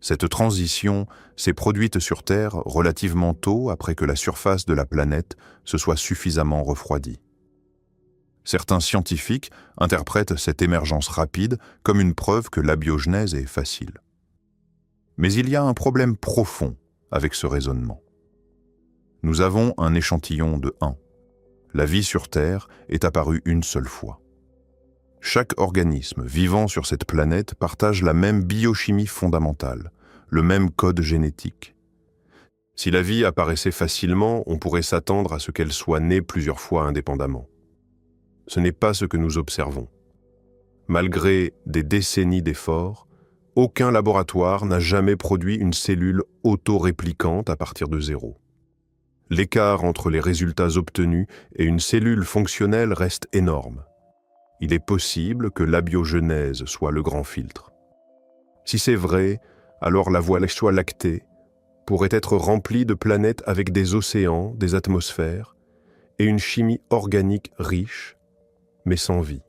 Cette transition s'est produite sur Terre relativement tôt après que la surface de la planète se soit suffisamment refroidie. Certains scientifiques interprètent cette émergence rapide comme une preuve que l'abiogenèse est facile. Mais il y a un problème profond avec ce raisonnement. Nous avons un échantillon de 1. La vie sur Terre est apparue une seule fois. Chaque organisme vivant sur cette planète partage la même biochimie fondamentale, le même code génétique. Si la vie apparaissait facilement, on pourrait s'attendre à ce qu'elle soit née plusieurs fois indépendamment. Ce n'est pas ce que nous observons. Malgré des décennies d'efforts, aucun laboratoire n'a jamais produit une cellule auto-réplicante à partir de zéro. L'écart entre les résultats obtenus et une cellule fonctionnelle reste énorme. Il est possible que l'abiogenèse soit le grand filtre. Si c'est vrai, alors la Voie lactée pourrait être remplie de planètes avec des océans, des atmosphères et une chimie organique riche, mais sans vie.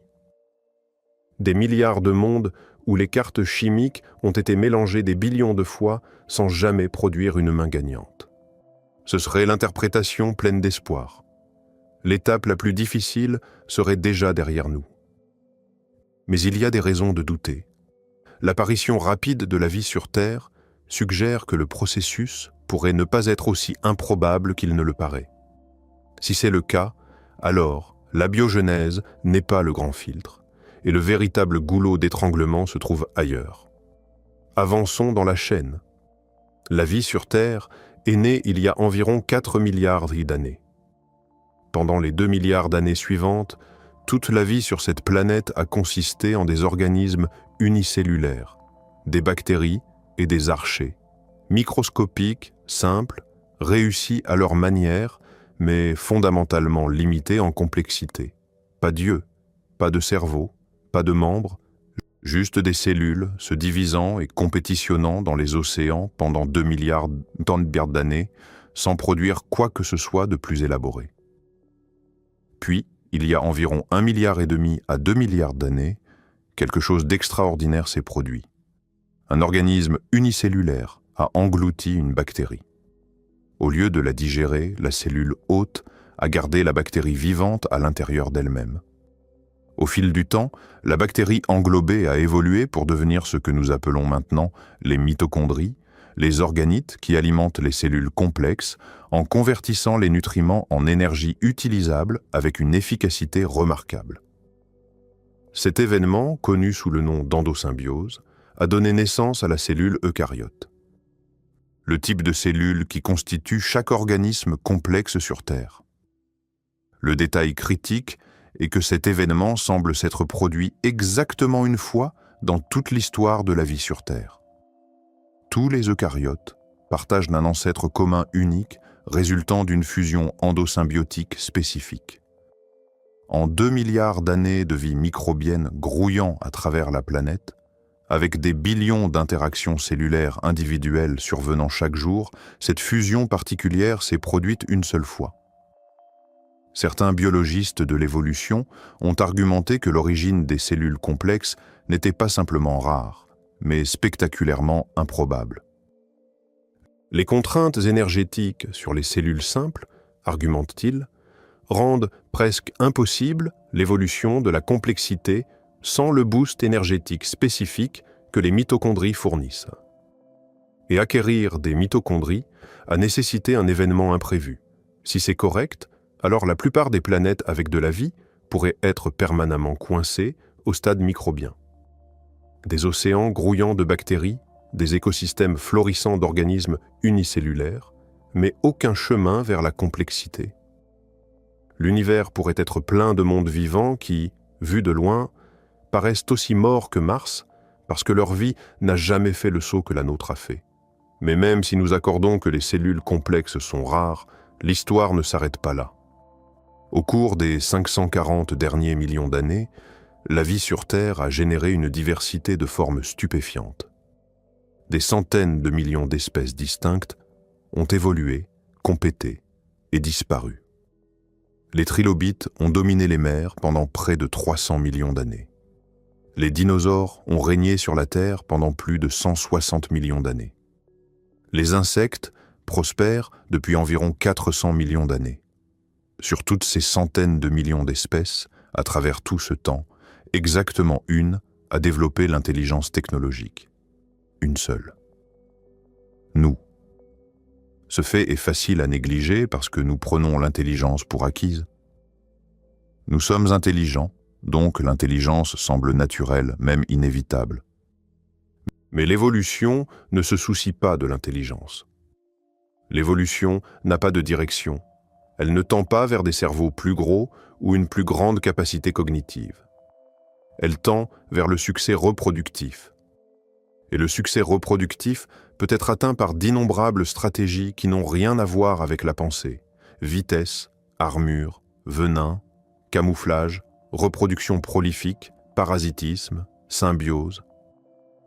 Des milliards de mondes où les cartes chimiques ont été mélangées des billions de fois sans jamais produire une main gagnante. Ce serait l'interprétation pleine d'espoir. L'étape la plus difficile serait déjà derrière nous. Mais il y a des raisons de douter. L'apparition rapide de la vie sur Terre suggère que le processus pourrait ne pas être aussi improbable qu'il ne le paraît. Si c'est le cas, alors l'abiogenèse n'est pas le grand filtre, et le véritable goulot d'étranglement se trouve ailleurs. Avançons dans la chaîne. La vie sur Terre est née il y a environ 4 milliards d'années. Pendant les 2 milliards d'années suivantes, toute la vie sur cette planète a consisté en des organismes unicellulaires, des bactéries et des archées, microscopiques, simples, réussis à leur manière, mais fondamentalement limités en complexité. Pas d'yeux, pas de cerveau, pas de membres, juste des cellules se divisant et compétitionnant dans les océans pendant 2 milliards d'années sans produire quoi que ce soit de plus élaboré. Puis, il y a environ 1,5 milliard à 2 milliards d'années, quelque chose d'extraordinaire s'est produit. Un organisme unicellulaire a englouti une bactérie. Au lieu de la digérer, la cellule hôte a gardé la bactérie vivante à l'intérieur d'elle-même. Au fil du temps, la bactérie englobée a évolué pour devenir ce que nous appelons maintenant les mitochondries, les organites qui alimentent les cellules complexes en convertissant les nutriments en énergie utilisable avec une efficacité remarquable. Cet événement, connu sous le nom d'endosymbiose, a donné naissance à la cellule eucaryote. Le type de cellule qui constitue chaque organisme complexe sur Terre. Le détail critique est que cet événement semble s'être produit exactement une fois dans toute l'histoire de la vie sur Terre. Tous les eucaryotes partagent un ancêtre commun unique résultant d'une fusion endosymbiotique spécifique. En 2 milliards d'années de vie microbienne grouillant à travers la planète, avec des billions d'interactions cellulaires individuelles survenant chaque jour, cette fusion particulière s'est produite une seule fois. Certains biologistes de l'évolution ont argumenté que l'origine des cellules complexes n'était pas simplement rare, mais spectaculairement improbable. Les contraintes énergétiques sur les cellules simples, argumente-t-il, rendent presque impossible l'évolution de la complexité sans le boost énergétique spécifique que les mitochondries fournissent. Et acquérir des mitochondries a nécessité un événement imprévu. Si c'est correct, alors la plupart des planètes avec de la vie pourraient être permanemment coincées au stade microbien. Des océans grouillants de bactéries, des écosystèmes florissants d'organismes unicellulaires, mais aucun chemin vers la complexité. L'univers pourrait être plein de mondes vivants qui, vus de loin, paraissent aussi morts que Mars parce que leur vie n'a jamais fait le saut que la nôtre a fait. Mais même si nous accordons que les cellules complexes sont rares, l'histoire ne s'arrête pas là. Au cours des 540 derniers millions d'années, la vie sur Terre a généré une diversité de formes stupéfiantes. Des centaines de millions d'espèces distinctes ont évolué, compété et disparu. Les trilobites ont dominé les mers pendant près de 300 millions d'années. Les dinosaures ont régné sur la Terre pendant plus de 160 millions d'années. Les insectes prospèrent depuis environ 400 millions d'années. Sur toutes ces centaines de millions d'espèces, à travers tout ce temps, exactement une a développé l'intelligence technologique. Une seule. Nous. Ce fait est facile à négliger parce que nous prenons l'intelligence pour acquise. Nous sommes intelligents, donc l'intelligence semble naturelle, même inévitable. Mais l'évolution ne se soucie pas de l'intelligence. L'évolution n'a pas de direction. Elle ne tend pas vers des cerveaux plus gros ou une plus grande capacité cognitive. Elle tend vers le succès reproductif. Et le succès reproductif peut être atteint par d'innombrables stratégies qui n'ont rien à voir avec la pensée. Vitesse, armure, venin, camouflage, reproduction prolifique, parasitisme, symbiose.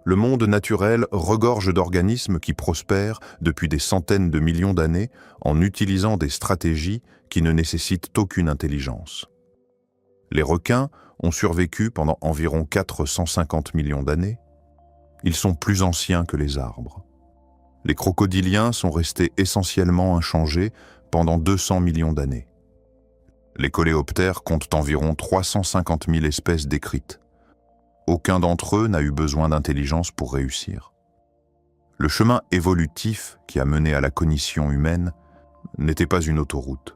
Le monde naturel regorge d'organismes qui prospèrent depuis des centaines de millions d'années en utilisant des stratégies qui ne nécessitent aucune intelligence. Les requins ont survécu pendant environ 450 millions d'années. Ils sont plus anciens que les arbres. Les crocodiliens sont restés essentiellement inchangés pendant 200 millions d'années. Les coléoptères comptent environ 350 000 espèces décrites. Aucun d'entre eux n'a eu besoin d'intelligence pour réussir. Le chemin évolutif qui a mené à la cognition humaine n'était pas une autoroute.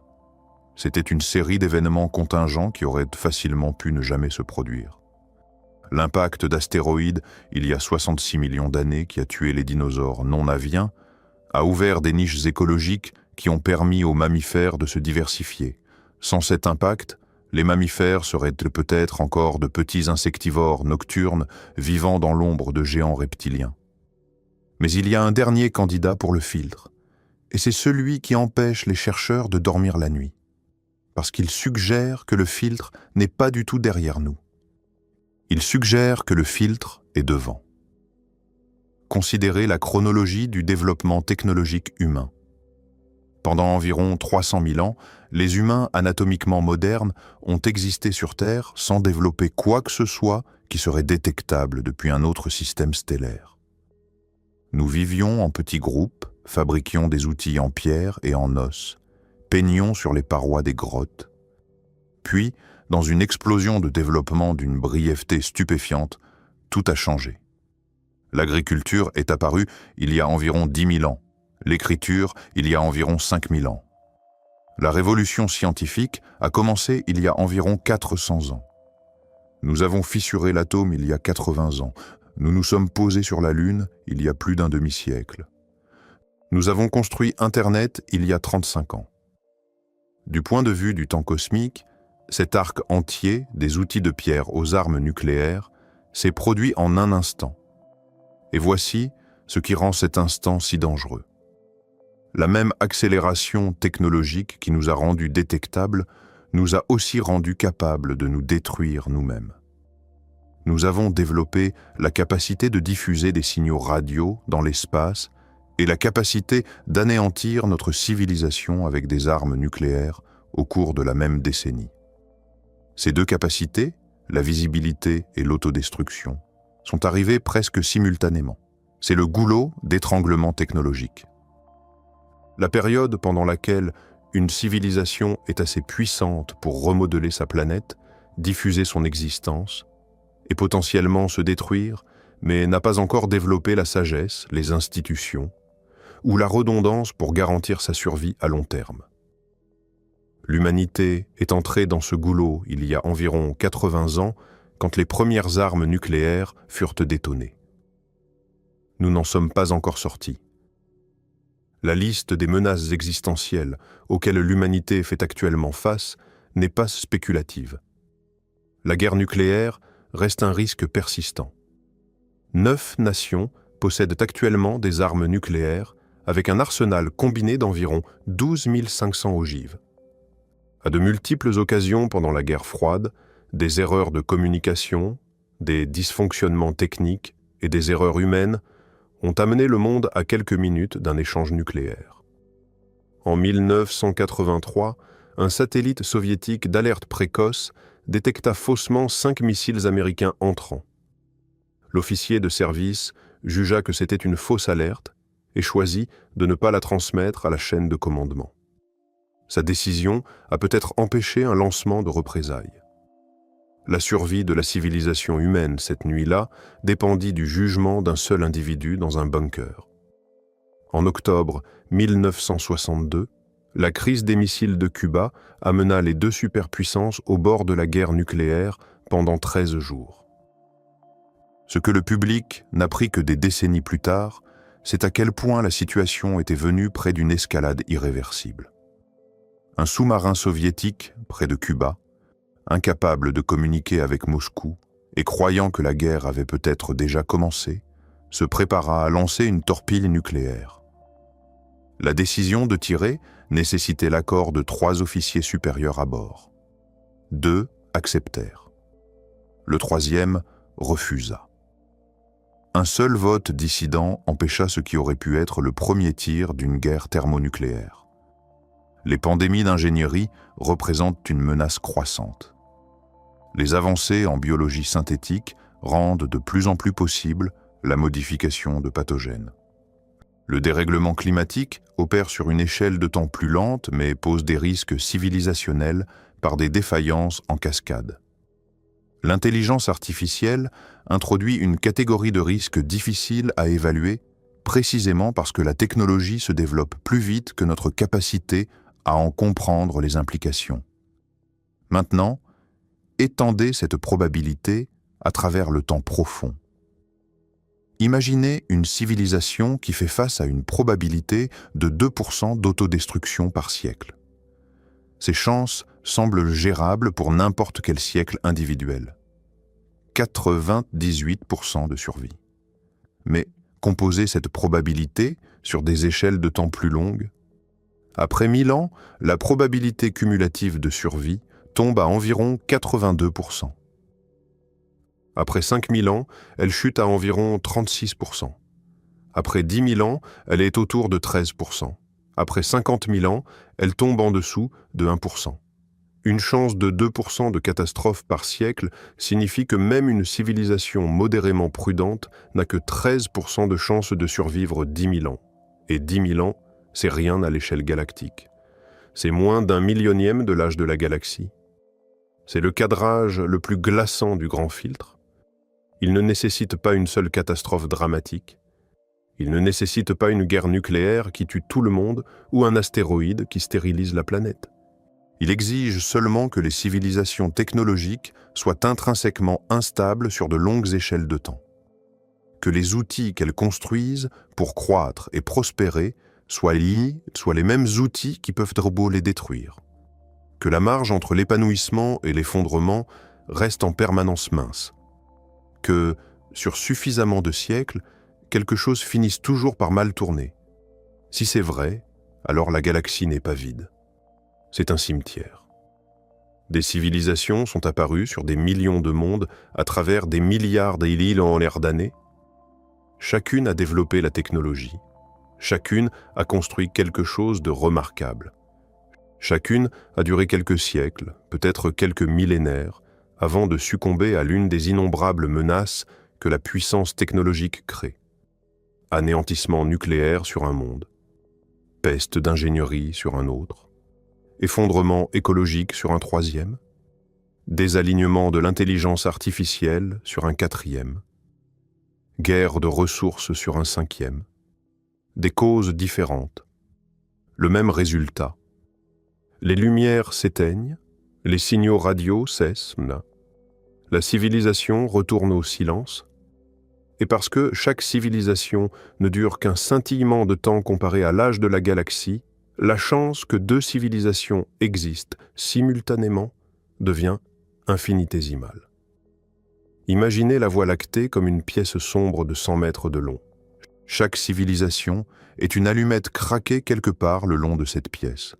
C'était une série d'événements contingents qui auraient facilement pu ne jamais se produire. L'impact d'astéroïdes, il y a 66 millions d'années, qui a tué les dinosaures non aviens, a ouvert des niches écologiques qui ont permis aux mammifères de se diversifier. Sans cet impact, les mammifères seraient peut-être encore de petits insectivores nocturnes vivant dans l'ombre de géants reptiliens. Mais il y a un dernier candidat pour le filtre, et c'est celui qui empêche les chercheurs de dormir la nuit, parce qu'il suggère que le filtre n'est pas du tout derrière nous. Il suggère que le filtre est devant. Considérez la chronologie du développement technologique humain. Pendant environ 300 000 ans, les humains anatomiquement modernes ont existé sur Terre sans développer quoi que ce soit qui serait détectable depuis un autre système stellaire. Nous vivions en petits groupes, fabriquions des outils en pierre et en os, peignions sur les parois des grottes. Puis, dans une explosion de développement d'une brièveté stupéfiante, tout a changé. L'agriculture est apparue il y a environ 10 000 ans, l'écriture il y a environ 5 000 ans. La révolution scientifique a commencé il y a environ 400 ans. Nous avons fissuré l'atome il y a 80 ans. Nous nous sommes posés sur la Lune il y a plus d'un demi-siècle. Nous avons construit Internet il y a 35 ans. Du point de vue du temps cosmique, cet arc entier, des outils de pierre aux armes nucléaires, s'est produit en un instant. Et voici ce qui rend cet instant si dangereux. La même accélération technologique qui nous a rendus détectables nous a aussi rendus capables de nous détruire nous-mêmes. Nous avons développé la capacité de diffuser des signaux radio dans l'espace et la capacité d'anéantir notre civilisation avec des armes nucléaires au cours de la même décennie. Ces deux capacités, la visibilité et l'autodestruction, sont arrivées presque simultanément. C'est le goulot d'étranglement technologique. La période pendant laquelle une civilisation est assez puissante pour remodeler sa planète, diffuser son existence, et potentiellement se détruire, mais n'a pas encore développé la sagesse, les institutions, ou la redondance pour garantir sa survie à long terme. L'humanité est entrée dans ce goulot il y a environ 80 ans, quand les premières armes nucléaires furent détonnées. Nous n'en sommes pas encore sortis. La liste des menaces existentielles auxquelles l'humanité fait actuellement face n'est pas spéculative. La guerre nucléaire reste un risque persistant. 9 nations possèdent actuellement des armes nucléaires avec un arsenal combiné d'environ 12 500 ogives. À de multiples occasions pendant la guerre froide, des erreurs de communication, des dysfonctionnements techniques et des erreurs humaines ont amené le monde à quelques minutes d'un échange nucléaire. En 1983, un satellite soviétique d'alerte précoce détecta faussement 5 missiles américains entrants. L'officier de service jugea que c'était une fausse alerte et choisit de ne pas la transmettre à la chaîne de commandement. Sa décision a peut-être empêché un lancement de représailles. La survie de la civilisation humaine cette nuit-là dépendit du jugement d'un seul individu dans un bunker. En octobre 1962, la crise des missiles de Cuba amena les deux superpuissances au bord de la guerre nucléaire pendant 13 jours. Ce que le public n'apprit que des décennies plus tard, c'est à quel point la situation était venue près d'une escalade irréversible. Un sous-marin soviétique, près de Cuba, incapable de communiquer avec Moscou et croyant que la guerre avait peut-être déjà commencé, se prépara à lancer une torpille nucléaire. La décision de tirer nécessitait l'accord de 3 officiers supérieurs à bord. 2 acceptèrent. Le 3e refusa. Un seul vote dissident empêcha ce qui aurait pu être le premier tir d'une guerre thermonucléaire. Les pandémies d'ingénierie représentent une menace croissante. Les avancées en biologie synthétique rendent de plus en plus possible la modification de pathogènes. Le dérèglement climatique opère sur une échelle de temps plus lente mais pose des risques civilisationnels par des défaillances en cascade. L'intelligence artificielle introduit une catégorie de risques difficiles à évaluer précisément parce que la technologie se développe plus vite que notre capacité à en comprendre les implications. Maintenant, étendez cette probabilité à travers le temps profond. Imaginez une civilisation qui fait face à une probabilité de 2% d'autodestruction par siècle. Ces chances semblent gérables pour n'importe quel siècle individuel. 98% de survie. Mais composez cette probabilité sur des échelles de temps plus longues. Après 1000 ans, la probabilité cumulative de survie tombe à environ 82%. Après 5000 ans, elle chute à environ 36%. Après 10 000 ans, elle est autour de 13%. Après 50 000 ans, elle tombe en dessous de 1%. Une chance de 2% de catastrophe par siècle signifie que même une civilisation modérément prudente n'a que 13% de chance de survivre 10 000 ans. Et 10 000 ans, c'est rien à l'échelle galactique. C'est moins d'1 millionième de l'âge de la galaxie. C'est le cadrage le plus glaçant du grand filtre. Il ne nécessite pas une seule catastrophe dramatique. Il ne nécessite pas une guerre nucléaire qui tue tout le monde ou un astéroïde qui stérilise la planète. Il exige seulement que les civilisations technologiques soient intrinsèquement instables sur de longues échelles de temps. Que les outils qu'elles construisent pour croître et prospérer soient les mêmes outils qui peuvent trop les détruire. que la marge entre l'épanouissement et l'effondrement reste en permanence mince, que, sur suffisamment de siècles, quelque chose finisse toujours par mal tourner. Si c'est vrai, alors la galaxie n'est pas vide. C'est un cimetière. Des civilisations sont apparues sur des millions de mondes à travers des milliards d'années. Chacune a développé la technologie. Chacune a construit quelque chose de remarquable. Chacune a duré quelques siècles, peut-être quelques millénaires, avant de succomber à l'une des innombrables menaces que la puissance technologique crée. Anéantissement nucléaire sur un monde, peste d'ingénierie sur un autre, effondrement écologique sur un troisième, désalignement de l'intelligence artificielle sur un quatrième, guerre de ressources sur un cinquième, des causes différentes, le même résultat. Les lumières s'éteignent, les signaux radio cessent, la civilisation retourne au silence, et parce que chaque civilisation ne dure qu'un scintillement de temps comparé à l'âge de la galaxie, la chance que deux civilisations existent simultanément devient infinitésimale. Imaginez la Voie lactée comme une pièce sombre de 100 mètres de long. Chaque civilisation est une allumette craquée quelque part le long de cette pièce.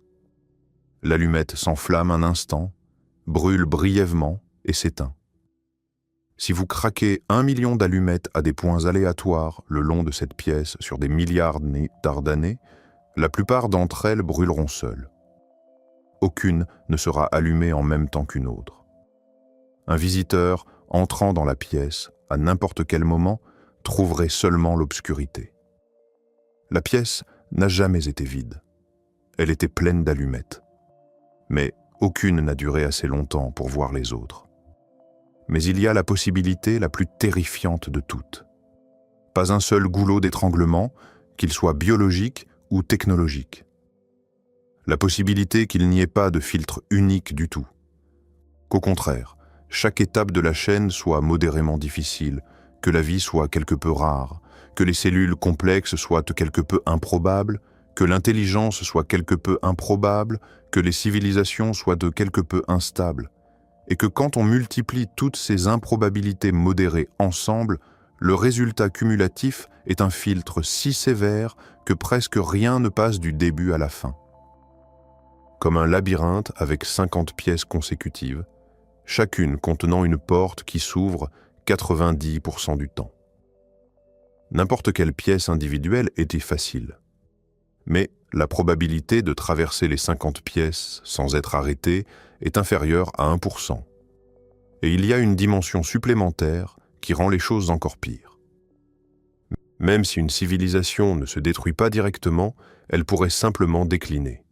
L'allumette s'enflamme un instant, brûle brièvement et s'éteint. Si vous craquez 1 million d'allumettes à des points aléatoires le long de cette pièce sur des milliards d'années, la plupart d'entre elles brûleront seules. Aucune ne sera allumée en même temps qu'une autre. Un visiteur entrant dans la pièce, à n'importe quel moment, trouverait seulement l'obscurité. La pièce n'a jamais été vide. Elle était pleine d'allumettes. Mais aucune n'a duré assez longtemps pour voir les autres. Mais il y a la possibilité la plus terrifiante de toutes. Pas un seul goulot d'étranglement, qu'il soit biologique ou technologique. La possibilité qu'il n'y ait pas de filtre unique du tout. Qu'au contraire, chaque étape de la chaîne soit modérément difficile, que la vie soit quelque peu rare, que les cellules complexes soient quelque peu improbables, que l'intelligence soit quelque peu improbable, que les civilisations soient de quelque peu instables, et que quand on multiplie toutes ces improbabilités modérées ensemble, le résultat cumulatif est un filtre si sévère que presque rien ne passe du début à la fin. Comme un labyrinthe avec 50 pièces consécutives, chacune contenant une porte qui s'ouvre 90% du temps. N'importe quelle pièce individuelle était facile. Mais la probabilité de traverser les 50 pièces sans être arrêté est inférieure à 1%. Et il y a une dimension supplémentaire qui rend les choses encore pires. Même si une civilisation ne se détruit pas directement, elle pourrait simplement décliner.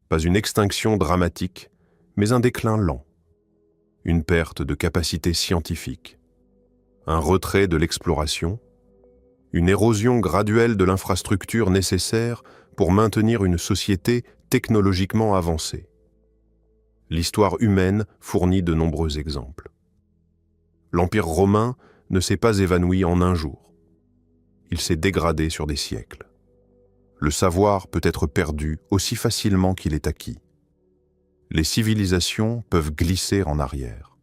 Pas une extinction dramatique, mais un déclin lent. Une perte de capacité scientifique. Un retrait de l'exploration. Une érosion graduelle de l'infrastructure nécessaire pour maintenir une société technologiquement avancée. L'histoire humaine fournit de nombreux exemples. L'Empire romain ne s'est pas évanoui en un jour. Il s'est dégradé sur des siècles. Le savoir peut être perdu aussi facilement qu'il est acquis. Les civilisations peuvent glisser en arrière.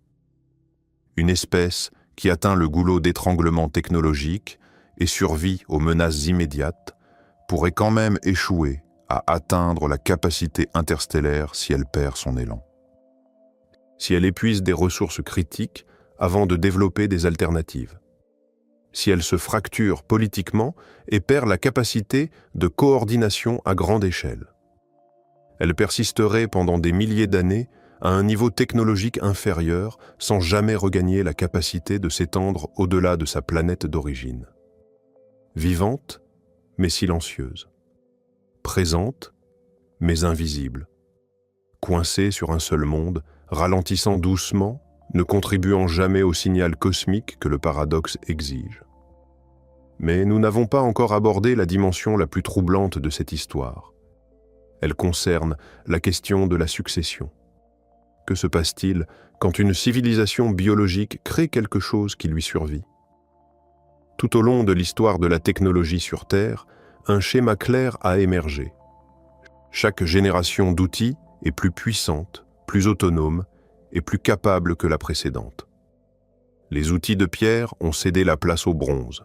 Une espèce qui atteint le goulot d'étranglement technologique et survit aux menaces immédiates pourrait quand même échouer à atteindre la capacité interstellaire si elle perd son élan. Si elle épuise des ressources critiques avant de développer des alternatives. Si elle se fracture politiquement et perd la capacité de coordination à grande échelle. Elle persisterait pendant des milliers d'années à un niveau technologique inférieur sans jamais regagner la capacité de s'étendre au-delà de sa planète d'origine. Vivante, mais silencieuse. Présente, mais invisible. Coincée sur un seul monde, ralentissant doucement, ne contribuant jamais au signal cosmique que le paradoxe exige. Mais nous n'avons pas encore abordé la dimension la plus troublante de cette histoire. Elle concerne la question de la succession. Que se passe-t-il quand une civilisation biologique crée quelque chose qui lui survit? Tout au long de l'histoire de la technologie sur Terre, un schéma clair a émergé. Chaque génération d'outils est plus puissante, plus autonome et plus capable que la précédente. Les outils de pierre ont cédé la place au bronze,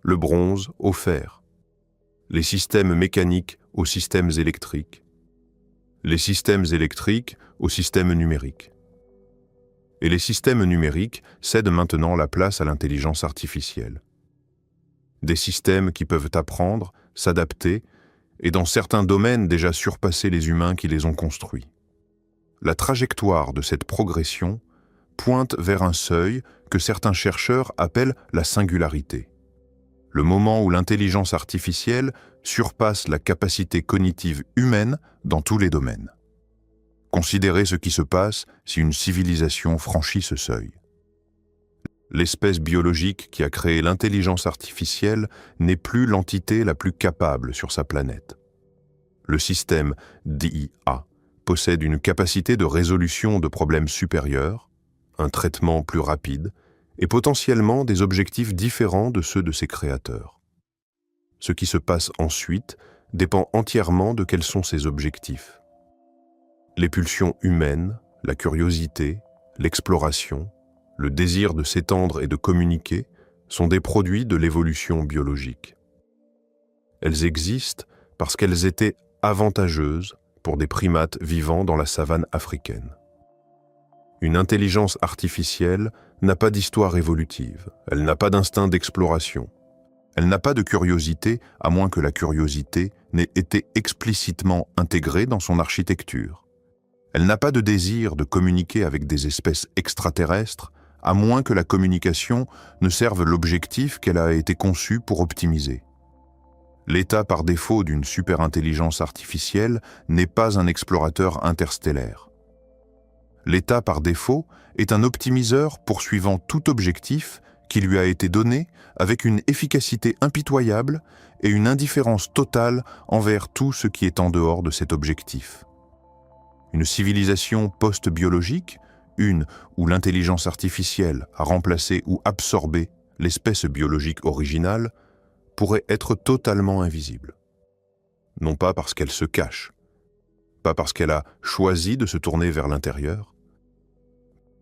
le bronze au fer, les systèmes mécaniques aux systèmes électriques, les systèmes électriques aux systèmes numériques. Et les systèmes numériques cèdent maintenant la place à l'intelligence artificielle. Des systèmes qui peuvent apprendre, s'adapter et dans certains domaines déjà surpasser les humains qui les ont construits. La trajectoire de cette progression pointe vers un seuil que certains chercheurs appellent la singularité. Le moment où l'intelligence artificielle surpasse la capacité cognitive humaine dans tous les domaines. Considérez ce qui se passe si une civilisation franchit ce seuil. L'espèce biologique qui a créé l'intelligence artificielle n'est plus l'entité la plus capable sur sa planète. Le système d'IA possède une capacité de résolution de problèmes supérieurs, un traitement plus rapide et potentiellement des objectifs différents de ceux de ses créateurs. Ce qui se passe ensuite dépend entièrement de quels sont ses objectifs. Les pulsions humaines, la curiosité, l'exploration, le désir de s'étendre et de communiquer sont des produits de l'évolution biologique. Elles existent parce qu'elles étaient avantageuses pour des primates vivant dans la savane africaine. Une intelligence artificielle n'a pas d'histoire évolutive, elle n'a pas d'instinct d'exploration, elle n'a pas de curiosité à moins que la curiosité n'ait été explicitement intégrée dans son architecture. Elle n'a pas de désir de communiquer avec des espèces extraterrestres à moins que la communication ne serve l'objectif qu'elle a été conçue pour optimiser. L'état par défaut d'une superintelligence artificielle n'est pas un explorateur interstellaire. L'état par défaut est un optimiseur poursuivant tout objectif qui lui a été donné avec une efficacité impitoyable et une indifférence totale envers tout ce qui est en dehors de cet objectif. Une civilisation post-biologique, une où l'intelligence artificielle a remplacé ou absorbé l'espèce biologique originale, pourrait être totalement invisible. Non pas parce qu'elle se cache, pas parce qu'elle a choisi de se tourner vers l'intérieur,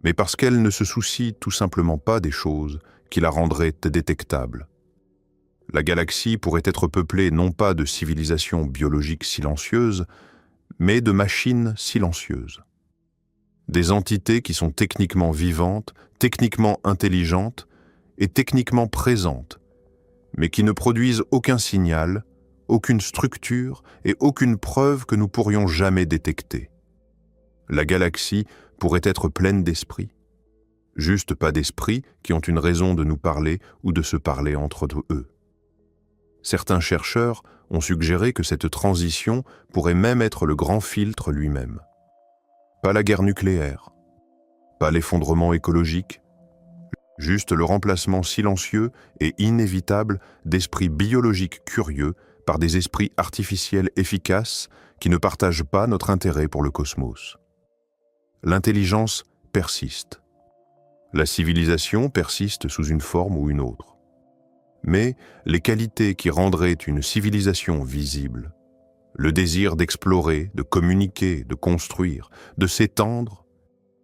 mais parce qu'elle ne se soucie tout simplement pas des choses qui la rendraient détectable. La galaxie pourrait être peuplée non pas de civilisations biologiques silencieuses, mais de machines silencieuses. Des entités qui sont techniquement vivantes, techniquement intelligentes et techniquement présentes, mais qui ne produisent aucun signal, aucune structure et aucune preuve que nous pourrions jamais détecter. La galaxie pourrait être pleine d'esprits, juste pas d'esprits qui ont une raison de nous parler ou de se parler entre eux. Certains chercheurs ont suggéré que cette transition pourrait même être le grand filtre lui-même. Pas la guerre nucléaire, pas l'effondrement écologique, juste le remplacement silencieux et inévitable d'esprits biologiques curieux par des esprits artificiels efficaces qui ne partagent pas notre intérêt pour le cosmos. L'intelligence persiste. La civilisation persiste sous une forme ou une autre. Mais les qualités qui rendraient une civilisation visible, le désir d'explorer, de communiquer, de construire, de s'étendre,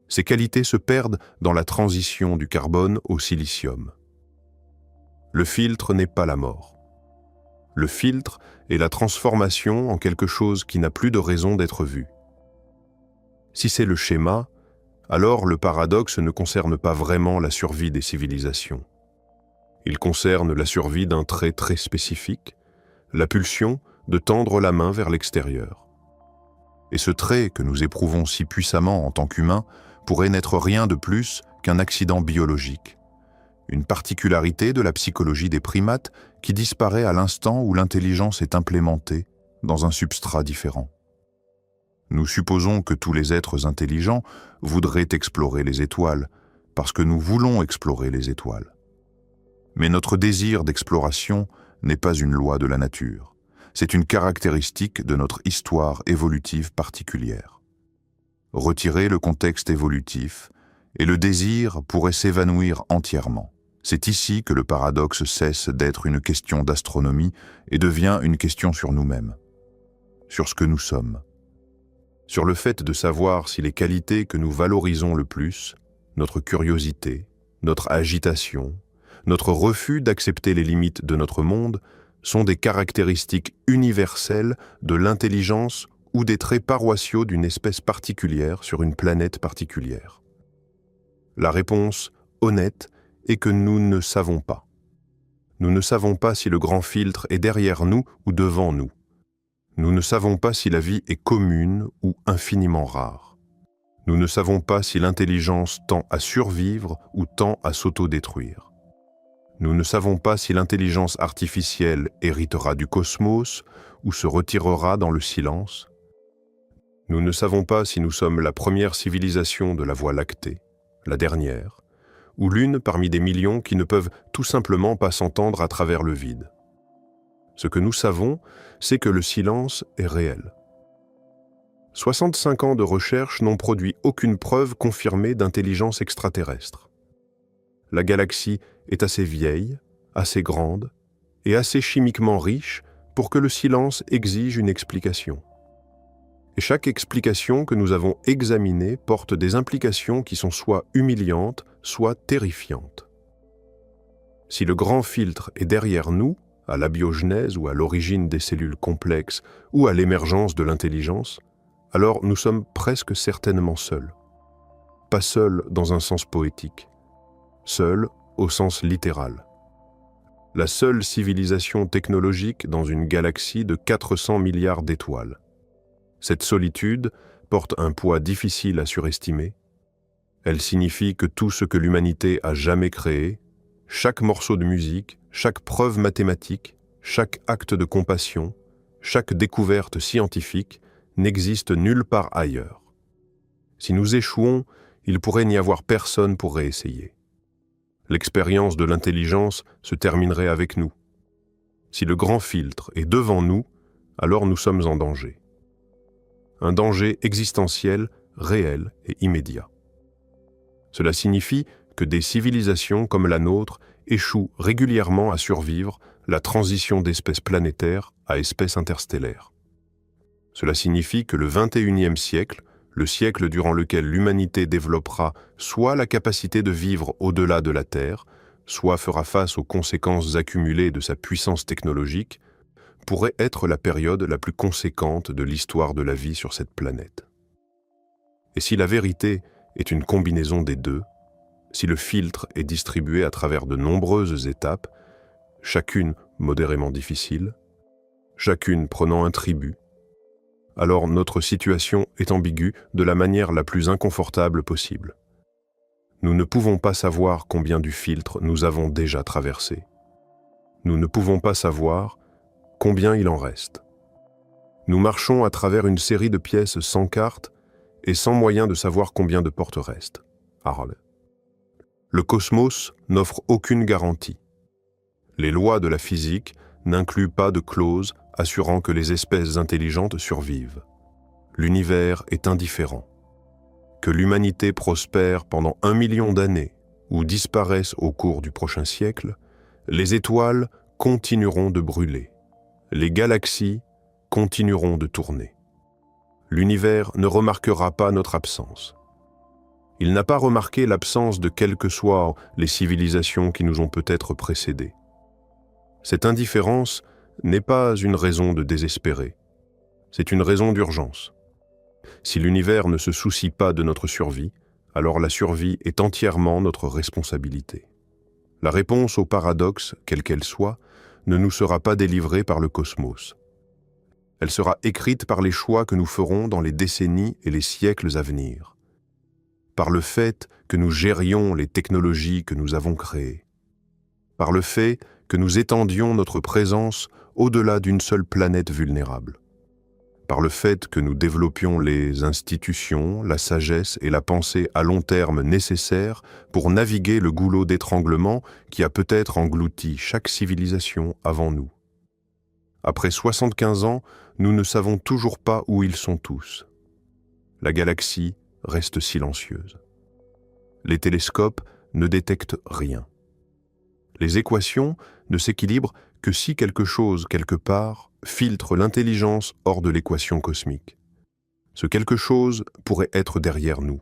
ces qualités se perdent dans la transition du carbone au silicium. Le filtre n'est pas la mort. Le filtre est la transformation en quelque chose qui n'a plus de raison d'être vu. Si c'est le schéma, alors le paradoxe ne concerne pas vraiment la survie des civilisations. Il concerne la survie d'un trait très spécifique, la pulsion de tendre la main vers l'extérieur. Et ce trait que nous éprouvons si puissamment en tant qu'humains pourrait n'être rien de plus qu'un accident biologique, une particularité de la psychologie des primates qui disparaît à l'instant où l'intelligence est implémentée dans un substrat différent. Nous supposons que tous les êtres intelligents voudraient explorer les étoiles, parce que nous voulons explorer les étoiles. Mais notre désir d'exploration n'est pas une loi de la nature, c'est une caractéristique de notre histoire évolutive particulière. Retirer le contexte évolutif, et le désir pourrait s'évanouir entièrement. C'est ici que le paradoxe cesse d'être une question d'astronomie et devient une question sur nous-mêmes, sur ce que nous sommes. sur le fait de savoir si les qualités que nous valorisons le plus, notre curiosité, notre agitation, notre refus d'accepter les limites de notre monde, sont des caractéristiques universelles de l'intelligence ou des traits paroissiaux d'une espèce particulière sur une planète particulière. La réponse honnête est que nous ne savons pas. Nous ne savons pas si le grand filtre est derrière nous ou devant nous. Nous ne savons pas si la vie est commune ou infiniment rare. Nous ne savons pas si l'intelligence tend à survivre ou tend à s'autodétruire. Nous ne savons pas si l'intelligence artificielle héritera du cosmos ou se retirera dans le silence. Nous ne savons pas si nous sommes la première civilisation de la Voie lactée, la dernière, ou l'une parmi des millions qui ne peuvent tout simplement pas s'entendre à travers le vide. Ce que nous savons, c'est que le silence est réel. 65 ans de recherche n'ont produit aucune preuve confirmée d'intelligence extraterrestre. La galaxie est assez vieille, assez grande et assez chimiquement riche pour que le silence exige une explication. Et chaque explication que nous avons examinée porte des implications qui sont soit humiliantes, soit terrifiantes. Si le grand filtre est derrière nous, à l'abiogenèse ou à l'origine des cellules complexes ou à l'émergence de l'intelligence, alors nous sommes presque certainement seuls. Pas seuls dans un sens poétique, seuls au sens littéral. La seule civilisation technologique dans une galaxie de 400 milliards d'étoiles. Cette solitude porte un poids difficile à surestimer. Elle signifie que tout ce que l'humanité a jamais créé, chaque morceau de musique, chaque preuve mathématique, chaque acte de compassion, chaque découverte scientifique n'existe nulle part ailleurs. Si nous échouons, il pourrait n'y avoir personne pour réessayer. L'expérience de l'intelligence se terminerait avec nous. Si le grand filtre est devant nous, alors nous sommes en danger. Un danger existentiel, réel et immédiat. Cela signifie que des civilisations comme la nôtre échouent régulièrement à survivre la transition d'espèces planétaires à espèces interstellaires. Cela signifie que le 21e siècle, le siècle durant lequel l'humanité développera soit la capacité de vivre au-delà de la Terre, soit fera face aux conséquences accumulées de sa puissance technologique, pourrait être la période la plus conséquente de l'histoire de la vie sur cette planète. Et si la vérité est une combinaison des deux, si le filtre est distribué à travers de nombreuses étapes, chacune modérément difficile, chacune prenant un tribut, alors notre situation est ambiguë de la manière la plus inconfortable possible. Nous ne pouvons pas savoir combien du filtre nous avons déjà traversé. Nous ne pouvons pas savoir combien il en reste. Nous marchons à travers une série de pièces sans carte et sans moyen de savoir combien de portes restent. Harle. Le cosmos n'offre aucune garantie. Les lois de la physique n'incluent pas de clause assurant que les espèces intelligentes survivent. L'univers est indifférent. Que l'humanité prospère pendant 1 million d'années ou disparaisse au cours du prochain siècle, les étoiles continueront de brûler. Les galaxies continueront de tourner. L'univers ne remarquera pas notre absence. Il n'a pas remarqué l'absence de quelles que soient les civilisations qui nous ont peut-être précédés. Cette indifférence n'est pas une raison de désespérer, c'est une raison d'urgence. Si l'univers ne se soucie pas de notre survie, alors la survie est entièrement notre responsabilité. La réponse au paradoxe, quelle qu'elle soit, ne nous sera pas délivrée par le cosmos. Elle sera écrite par les choix que nous ferons dans les décennies et les siècles à venir, par le fait que nous gérions les technologies que nous avons créées, par le fait que nous étendions notre présence au-delà d'une seule planète vulnérable, par le fait que nous développions les institutions, la sagesse et la pensée à long terme nécessaires pour naviguer le goulot d'étranglement qui a peut-être englouti chaque civilisation avant nous. Après 75 ans, nous ne savons toujours pas où ils sont tous. La galaxie reste silencieuse. Les télescopes ne détectent rien. Les équations ne s'équilibrent que si quelque chose, quelque part, filtre l'intelligence hors de l'équation cosmique. Ce quelque chose pourrait être derrière nous.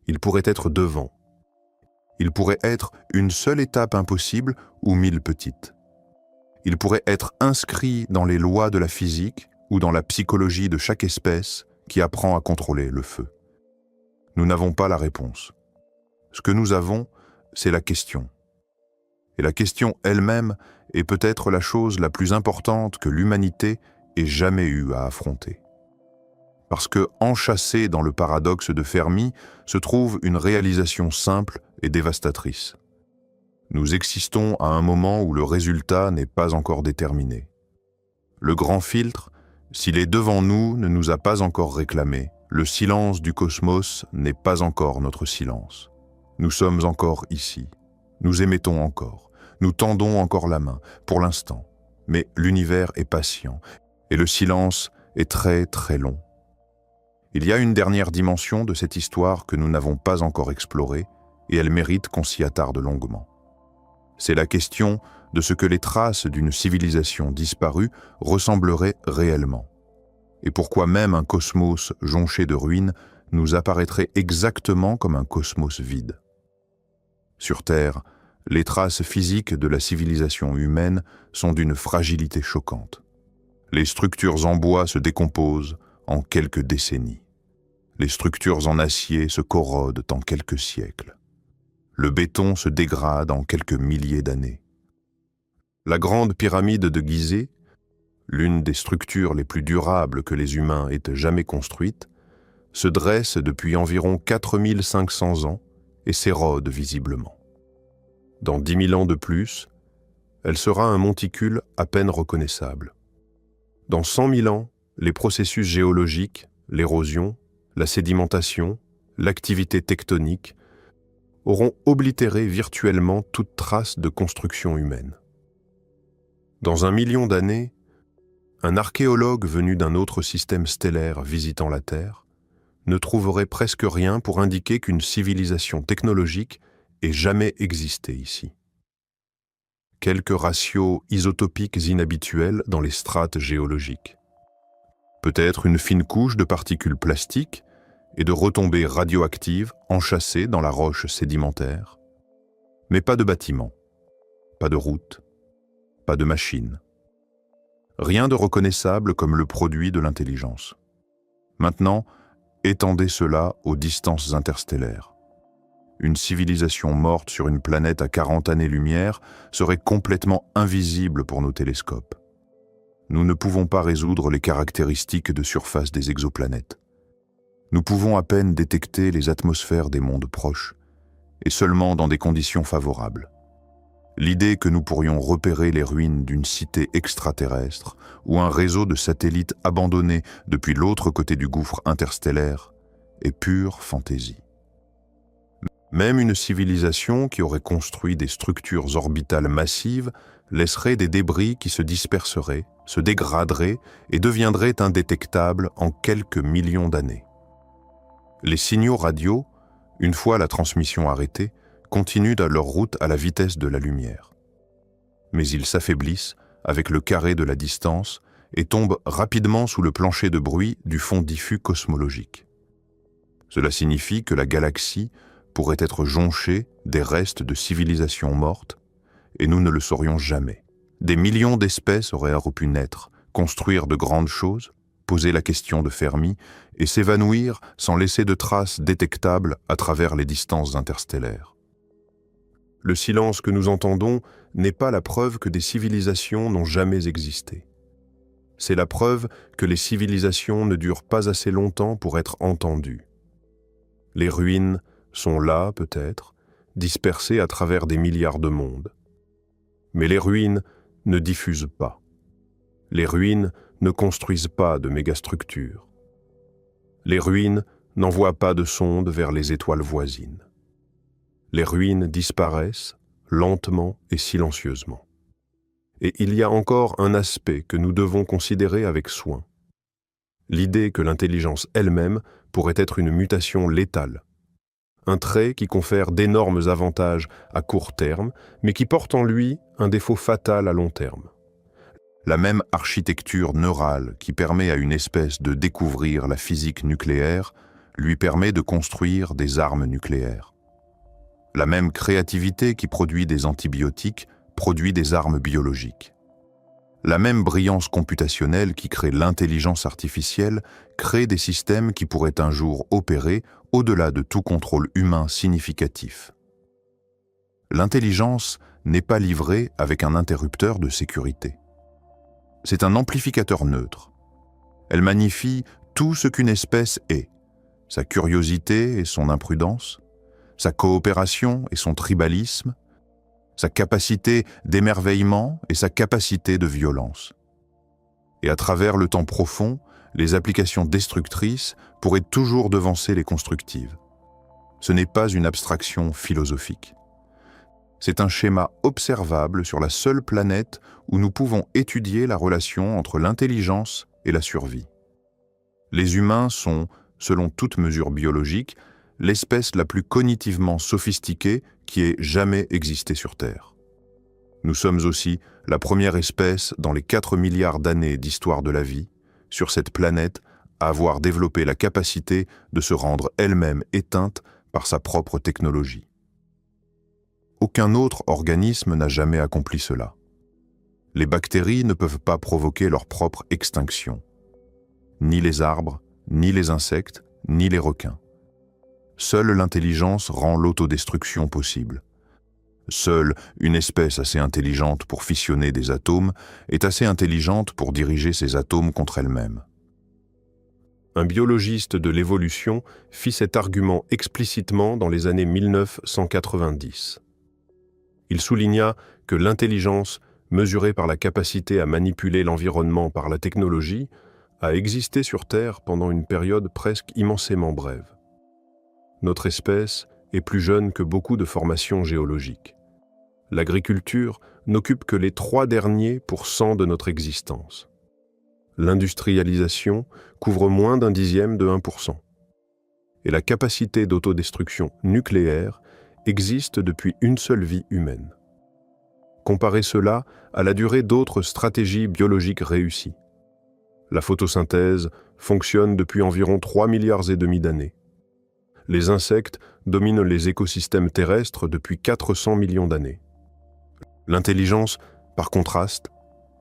Il pourrait être devant. Il pourrait être une seule étape impossible ou 1000 petites. Il pourrait être inscrit dans les lois de la physique ou dans la psychologie de chaque espèce qui apprend à contrôler le feu. Nous n'avons pas la réponse. Ce que nous avons, c'est la question. Et la question elle-même est peut-être la chose la plus importante que l'humanité ait jamais eu à affronter. Parce que, enchâssée dans le paradoxe de Fermi, se trouve une réalisation simple et dévastatrice. Nous existons à un moment où le résultat n'est pas encore déterminé. Le grand filtre, s'il est devant nous, ne nous a pas encore réclamé. Le silence du cosmos n'est pas encore notre silence. Nous sommes encore ici. Nous émettons encore. Nous tendons encore la main, pour l'instant. Mais l'univers est patient, et le silence est très très long. Il y a une dernière dimension de cette histoire que nous n'avons pas encore explorée, et elle mérite qu'on s'y attarde longuement. C'est la question de ce que les traces d'une civilisation disparue ressembleraient réellement, et pourquoi même un cosmos jonché de ruines nous apparaîtrait exactement comme un cosmos vide. Sur Terre, les traces physiques de la civilisation humaine sont d'une fragilité choquante. Les structures en bois se décomposent en quelques décennies. Les structures en acier se corrodent en quelques siècles. Le béton se dégrade en quelques milliers d'années. La grande pyramide de Gizeh, l'une des structures les plus durables que les humains aient jamais construites, se dresse depuis environ 4500 ans et s'érode visiblement. Dans 10 000 ans de plus, elle sera un monticule à peine reconnaissable. Dans 100 000 ans, les processus géologiques, l'érosion, la sédimentation, l'activité tectonique auront oblitéré virtuellement toute trace de construction humaine. Dans 1 million d'années, un archéologue venu d'un autre système stellaire visitant la Terre ne trouverait presque rien pour indiquer qu'une civilisation technologique ait jamais existé ici. Quelques ratios isotopiques inhabituels dans les strates géologiques. Peut-être une fine couche de particules plastiques et de retombées radioactives enchâssées dans la roche sédimentaire. Mais pas de bâtiments, pas de routes, pas de machines. Rien de reconnaissable comme le produit de l'intelligence. Maintenant, étendez cela aux distances interstellaires. Une civilisation morte sur une planète à 40 années-lumière serait complètement invisible pour nos télescopes. Nous ne pouvons pas résoudre les caractéristiques de surface des exoplanètes. Nous pouvons à peine détecter les atmosphères des mondes proches, et seulement dans des conditions favorables. L'idée que nous pourrions repérer les ruines d'une cité extraterrestre ou un réseau de satellites abandonnés depuis l'autre côté du gouffre interstellaire est pure fantaisie. Même une civilisation qui aurait construit des structures orbitales massives laisserait des débris qui se disperseraient, se dégraderaient et deviendraient indétectables en quelques millions d'années. Les signaux radio, une fois la transmission arrêtée, continuent leur route à la vitesse de la lumière. Mais ils s'affaiblissent avec le carré de la distance et tombent rapidement sous le plancher de bruit du fond diffus cosmologique. Cela signifie que la galaxie pourrait être jonchée des restes de civilisations mortes, et nous ne le saurions jamais. Des millions d'espèces auraient pu naître, construire de grandes choses, poser la question de Fermi, et s'évanouir sans laisser de traces détectables à travers les distances interstellaires. Le silence que nous entendons n'est pas la preuve que des civilisations n'ont jamais existé. C'est la preuve que les civilisations ne durent pas assez longtemps pour être entendues. Les ruines sont là, peut-être, dispersées à travers des milliards de mondes. Mais les ruines ne diffusent pas. Les ruines ne construisent pas de mégastructures. Les ruines n'envoient pas de sondes vers les étoiles voisines. Les ruines disparaissent lentement et silencieusement. Et il y a encore un aspect que nous devons considérer avec soin. L'idée que l'intelligence elle-même pourrait être une mutation létale. Un trait qui confère d'énormes avantages à court terme, mais qui porte en lui un défaut fatal à long terme. La même architecture neurale qui permet à une espèce de découvrir la physique nucléaire lui permet de construire des armes nucléaires. La même créativité qui produit des antibiotiques produit des armes biologiques. La même brillance computationnelle qui crée l'intelligence artificielle crée des systèmes qui pourraient un jour opérer au-delà de tout contrôle humain significatif. L'intelligence n'est pas livrée avec un interrupteur de sécurité. C'est un amplificateur neutre. Elle magnifie tout ce qu'une espèce est, sa curiosité et son imprudence, sa coopération et son tribalisme, sa capacité d'émerveillement et sa capacité de violence. Et à travers le temps profond, les applications destructrices pourraient toujours devancer les constructives. Ce n'est pas une abstraction philosophique. C'est un schéma observable sur la seule planète où nous pouvons étudier la relation entre l'intelligence et la survie. Les humains sont, selon toute mesure biologique, l'espèce la plus cognitivement sophistiquée qui ait jamais existé sur Terre. Nous sommes aussi la première espèce dans les 4 milliards d'années d'histoire de la vie, sur cette planète, à avoir développé la capacité de se rendre elle-même éteinte par sa propre technologie. Aucun autre organisme n'a jamais accompli cela. Les bactéries ne peuvent pas provoquer leur propre extinction. Ni les arbres, ni les insectes, ni les requins. Seule l'intelligence rend l'autodestruction possible. Seule une espèce assez intelligente pour fissionner des atomes est assez intelligente pour diriger ces atomes contre elle-même. Un biologiste de l'évolution fit cet argument explicitement dans les années 1990. Il souligna que l'intelligence, mesurée par la capacité à manipuler l'environnement par la technologie, a existé sur Terre pendant une période presque immensément brève. Notre espèce est plus jeune que beaucoup de formations géologiques. L'agriculture n'occupe que les 3 derniers % de notre existence. L'industrialisation couvre moins d'un dixième de 1%. Et la capacité d'autodestruction nucléaire existe depuis une seule vie humaine. Comparez cela à la durée d'autres stratégies biologiques réussies. La photosynthèse fonctionne depuis environ 3,5 milliards d'années. Les insectes dominent les écosystèmes terrestres depuis 400 millions d'années. L'intelligence, par contraste,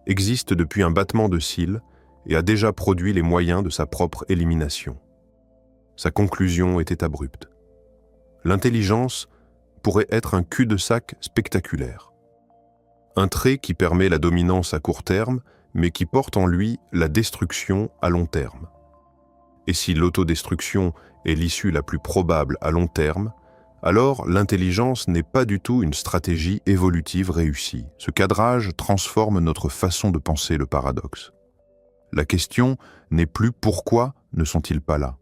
existe depuis un battement de cils et a déjà produit les moyens de sa propre élimination. Sa conclusion était abrupte. L'intelligence pourrait être un cul-de-sac spectaculaire. Un trait qui permet la dominance à court terme, mais qui porte en lui la destruction à long terme. Et si l'autodestruction est l'issue la plus probable à long terme, alors l'intelligence n'est pas du tout une stratégie évolutive réussie. Ce cadrage transforme notre façon de penser le paradoxe. La question n'est plus pourquoi ne sont-ils pas là.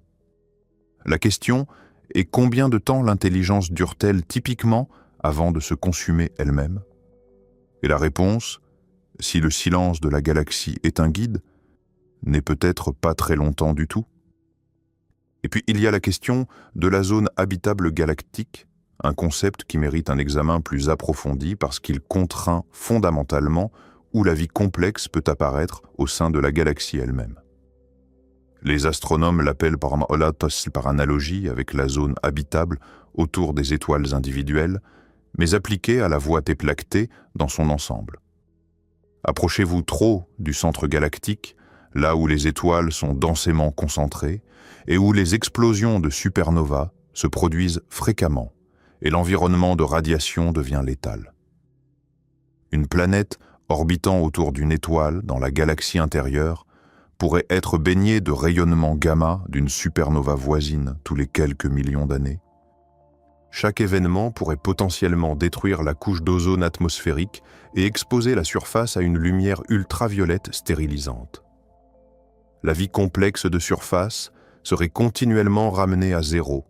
La question est combien de temps l'intelligence dure-t-elle typiquement avant de se consumer elle-même? Et la réponse, si le silence de la galaxie est un guide, n'est peut-être pas très longtemps du tout. Et puis il y a la question de la zone habitable galactique, un concept qui mérite un examen plus approfondi parce qu'il contraint fondamentalement où la vie complexe peut apparaître au sein de la galaxie elle-même. Les astronomes l'appellent par analogie avec la zone habitable autour des étoiles individuelles, mais appliquée à la Voie lactée dans son ensemble. Approchez-vous trop du centre galactique, là où les étoiles sont densément concentrées et où les explosions de supernovas se produisent fréquemment et l'environnement de radiation devient létal. Une planète orbitant autour d'une étoile dans la galaxie intérieure pourrait être baignée de rayonnements gamma d'une supernova voisine tous les quelques millions d'années. Chaque événement pourrait potentiellement détruire la couche d'ozone atmosphérique et exposer la surface à une lumière ultraviolette stérilisante. La vie complexe de surface serait continuellement ramenée à zéro,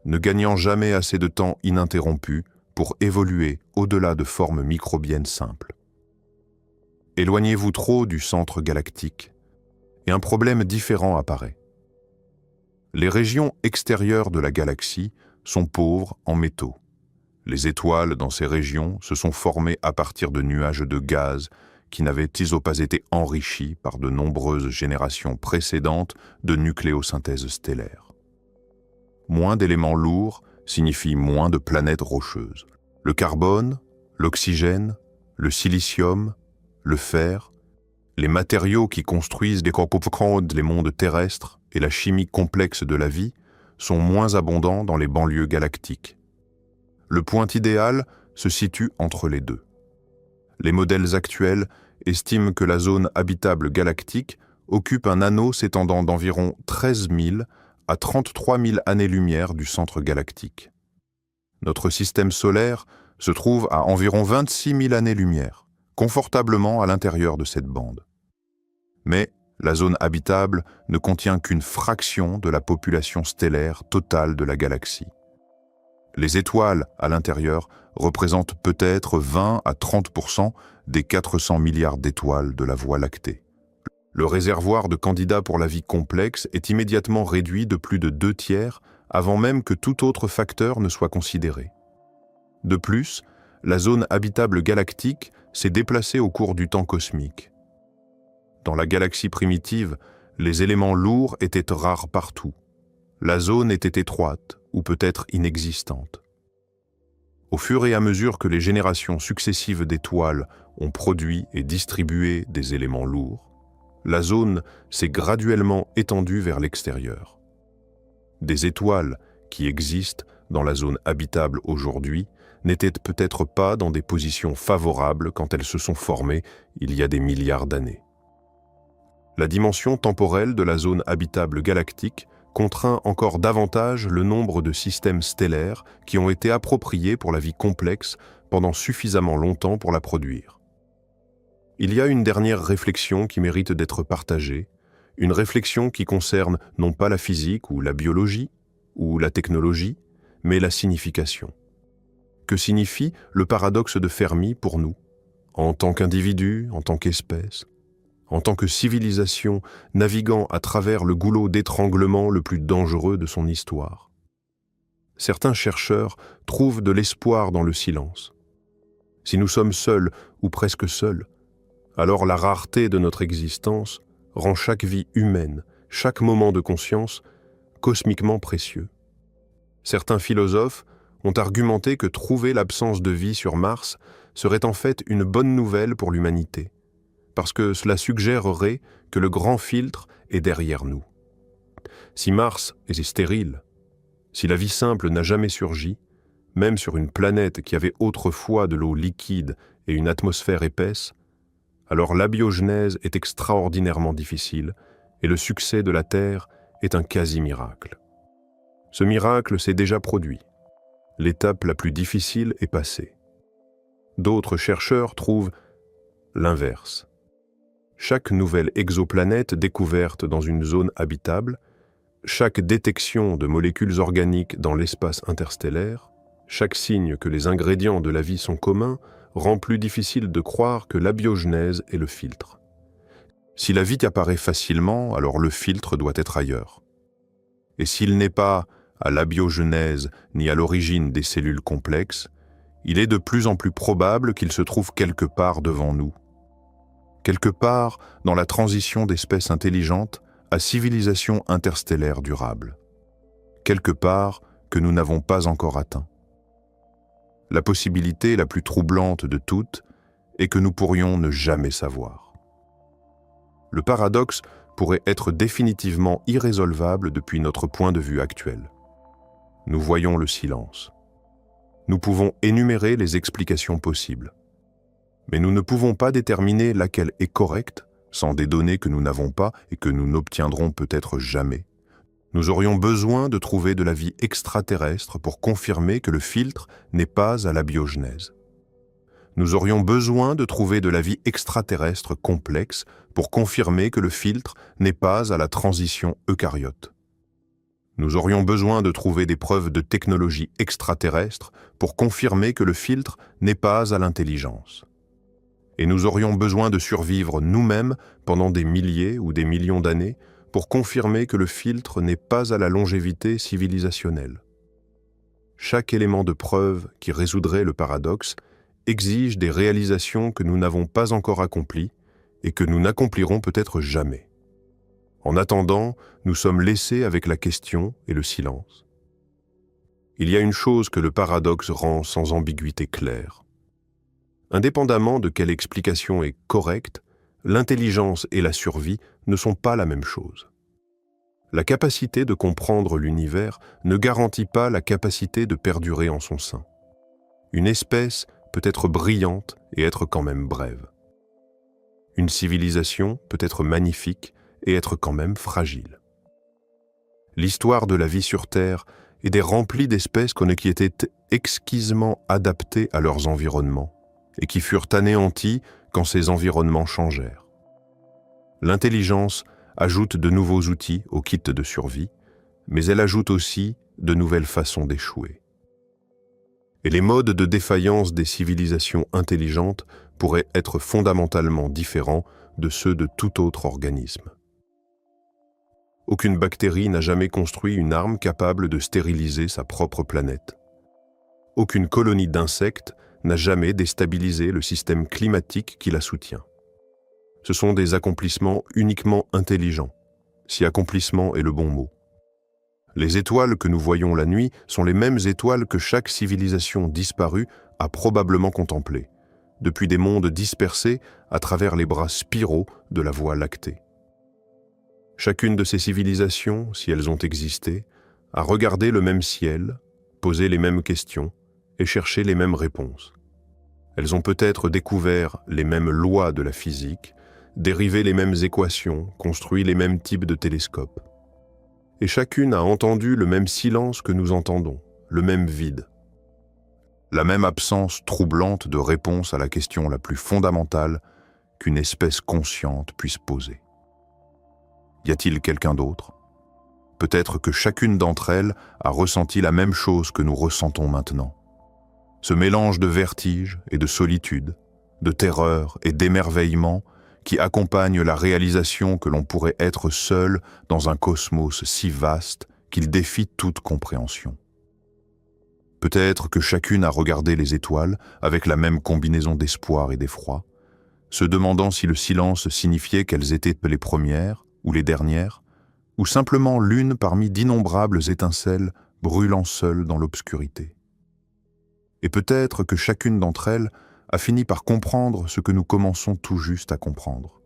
ne gagnant jamais assez de temps ininterrompu pour évoluer au-delà de formes microbiennes simples. Éloignez-vous trop du centre galactique, et un problème différent apparaît. Les régions extérieures de la galaxie sont pauvres en métaux. Les étoiles dans ces régions se sont formées à partir de nuages de gaz qui n'avaient-ils pas été enrichis par de nombreuses générations précédentes de nucléosynthèse stellaire. Moins d'éléments lourds signifie moins de planètes rocheuses. Le carbone, l'oxygène, le silicium, le fer, les matériaux qui construisent les mondes terrestres et la chimie complexe de la vie sont moins abondants dans les banlieues galactiques. Le point idéal se situe entre les deux. Les modèles actuels estiment que la zone habitable galactique occupe un anneau s'étendant d'environ 13 000 à 33 000 années-lumière du centre galactique. Notre système solaire se trouve à environ 26 000 années-lumière, confortablement à l'intérieur de cette bande. Mais la zone habitable ne contient qu'une fraction de la population stellaire totale de la galaxie. Les étoiles à l'intérieur représentent peut-être 20 à 30% des 400 milliards d'étoiles de la Voie lactée. Le réservoir de candidats pour la vie complexe est immédiatement réduit de plus de 2/3 avant même que tout autre facteur ne soit considéré. De plus, la zone habitable galactique s'est déplacée au cours du temps cosmique. Dans la galaxie primitive, les éléments lourds étaient rares partout. La zone était étroite ou peut-être inexistante. Au fur et à mesure que les générations successives d'étoiles ont produit et distribué des éléments lourds, la zone s'est graduellement étendue vers l'extérieur. Des étoiles qui existent dans la zone habitable aujourd'hui n'étaient peut-être pas dans des positions favorables quand elles se sont formées il y a des milliards d'années. La dimension temporelle de la zone habitable galactique contraint encore davantage le nombre de systèmes stellaires qui ont été appropriés pour la vie complexe pendant suffisamment longtemps pour la produire. Il y a une dernière réflexion qui mérite d'être partagée, une réflexion qui concerne non pas la physique ou la biologie ou la technologie, mais la signification. Que signifie le paradoxe de Fermi pour nous, en tant qu'individu, en tant qu'espèce, en tant que civilisation naviguant à travers le goulot d'étranglement le plus dangereux de son histoire? Certains chercheurs trouvent de l'espoir dans le silence. Si nous sommes seuls ou presque seuls, alors la rareté de notre existence rend chaque vie humaine, chaque moment de conscience, cosmiquement précieux. Certains philosophes ont argumenté que trouver l'absence de vie sur Mars serait en fait une bonne nouvelle pour l'humanité, parce que cela suggérerait que le grand filtre est derrière nous. Si Mars est stérile, si la vie simple n'a jamais surgi, même sur une planète qui avait autrefois de l'eau liquide et une atmosphère épaisse, alors l'abiogenèse est extraordinairement difficile et le succès de la Terre est un quasi-miracle. Ce miracle s'est déjà produit. L'étape la plus difficile est passée. D'autres chercheurs trouvent l'inverse. Chaque nouvelle exoplanète découverte dans une zone habitable, chaque détection de molécules organiques dans l'espace interstellaire, chaque signe que les ingrédients de la vie sont communs, rend plus difficile de croire que l'abiogenèse est le filtre. Si la vie apparaît facilement, alors le filtre doit être ailleurs. Et s'il n'est pas à l'abiogenèse ni à l'origine des cellules complexes, il est de plus en plus probable qu'il se trouve quelque part devant nous. Quelque part dans la transition d'espèces intelligentes à civilisation interstellaire durable. Quelque part que nous n'avons pas encore atteint. La possibilité la plus troublante de toutes est que nous pourrions ne jamais savoir. Le paradoxe pourrait être définitivement irrésolvable depuis notre point de vue actuel. Nous voyons le silence. Nous pouvons énumérer les explications possibles. Mais nous ne pouvons pas déterminer laquelle est correcte sans des données que nous n'avons pas et que nous n'obtiendrons peut-être jamais. Nous aurions besoin de trouver de la vie extraterrestre pour confirmer que le filtre n'est pas à l'abiogenèse. Nous aurions besoin de trouver de la vie extraterrestre complexe pour confirmer que le filtre n'est pas à la transition eucaryote. Nous aurions besoin de trouver des preuves de technologie extraterrestre pour confirmer que le filtre n'est pas à l'intelligence. Et nous aurions besoin de survivre nous-mêmes pendant des milliers ou des millions d'années pour confirmer que le filtre n'est pas à la longévité civilisationnelle. Chaque élément de preuve qui résoudrait le paradoxe exige des réalisations que nous n'avons pas encore accomplies et que nous n'accomplirons peut-être jamais. En attendant, nous sommes laissés avec la question et le silence. Il y a une chose que le paradoxe rend sans ambiguïté claire. Indépendamment de quelle explication est correcte, l'intelligence et la survie ne sont pas la même chose. La capacité de comprendre l'univers ne garantit pas la capacité de perdurer en son sein. Une espèce peut être brillante et être quand même brève. Une civilisation peut être magnifique et être quand même fragile. L'histoire de la vie sur Terre est remplie d'espèces qui étaient exquisement adaptées à leurs environnements et qui furent anéanties quand ces environnements changèrent. L'intelligence ajoute de nouveaux outils au kit de survie, mais elle ajoute aussi de nouvelles façons d'échouer. Et les modes de défaillance des civilisations intelligentes pourraient être fondamentalement différents de ceux de tout autre organisme. Aucune bactérie n'a jamais construit une arme capable de stériliser sa propre planète. Aucune colonie d'insectes n'a jamais déstabilisé le système climatique qui la soutient. Ce sont des accomplissements uniquement intelligents, si accomplissement est le bon mot. Les étoiles que nous voyons la nuit sont les mêmes étoiles que chaque civilisation disparue a probablement contemplées, depuis des mondes dispersés à travers les bras spiraux de la Voie lactée. Chacune de ces civilisations, si elles ont existé, a regardé le même ciel, posé les mêmes questions et cherché les mêmes réponses. Elles ont peut-être découvert les mêmes lois de la physique, dérivé les mêmes équations, construit les mêmes types de télescopes. Et chacune a entendu le même silence que nous entendons, le même vide. La même absence troublante de réponse à la question la plus fondamentale qu'une espèce consciente puisse poser. Y a-t-il quelqu'un d'autre? Peut-être que chacune d'entre elles a ressenti la même chose que nous ressentons maintenant. Ce mélange de vertige et de solitude, de terreur et d'émerveillement qui accompagne la réalisation que l'on pourrait être seul dans un cosmos si vaste qu'il défie toute compréhension. Peut-être que chacune a regardé les étoiles avec la même combinaison d'espoir et d'effroi, se demandant si le silence signifiait qu'elles étaient les premières ou les dernières, ou simplement l'une parmi d'innombrables étincelles brûlant seules dans l'obscurité. Et peut-être que chacune d'entre elles a fini par comprendre ce que nous commençons tout juste à comprendre.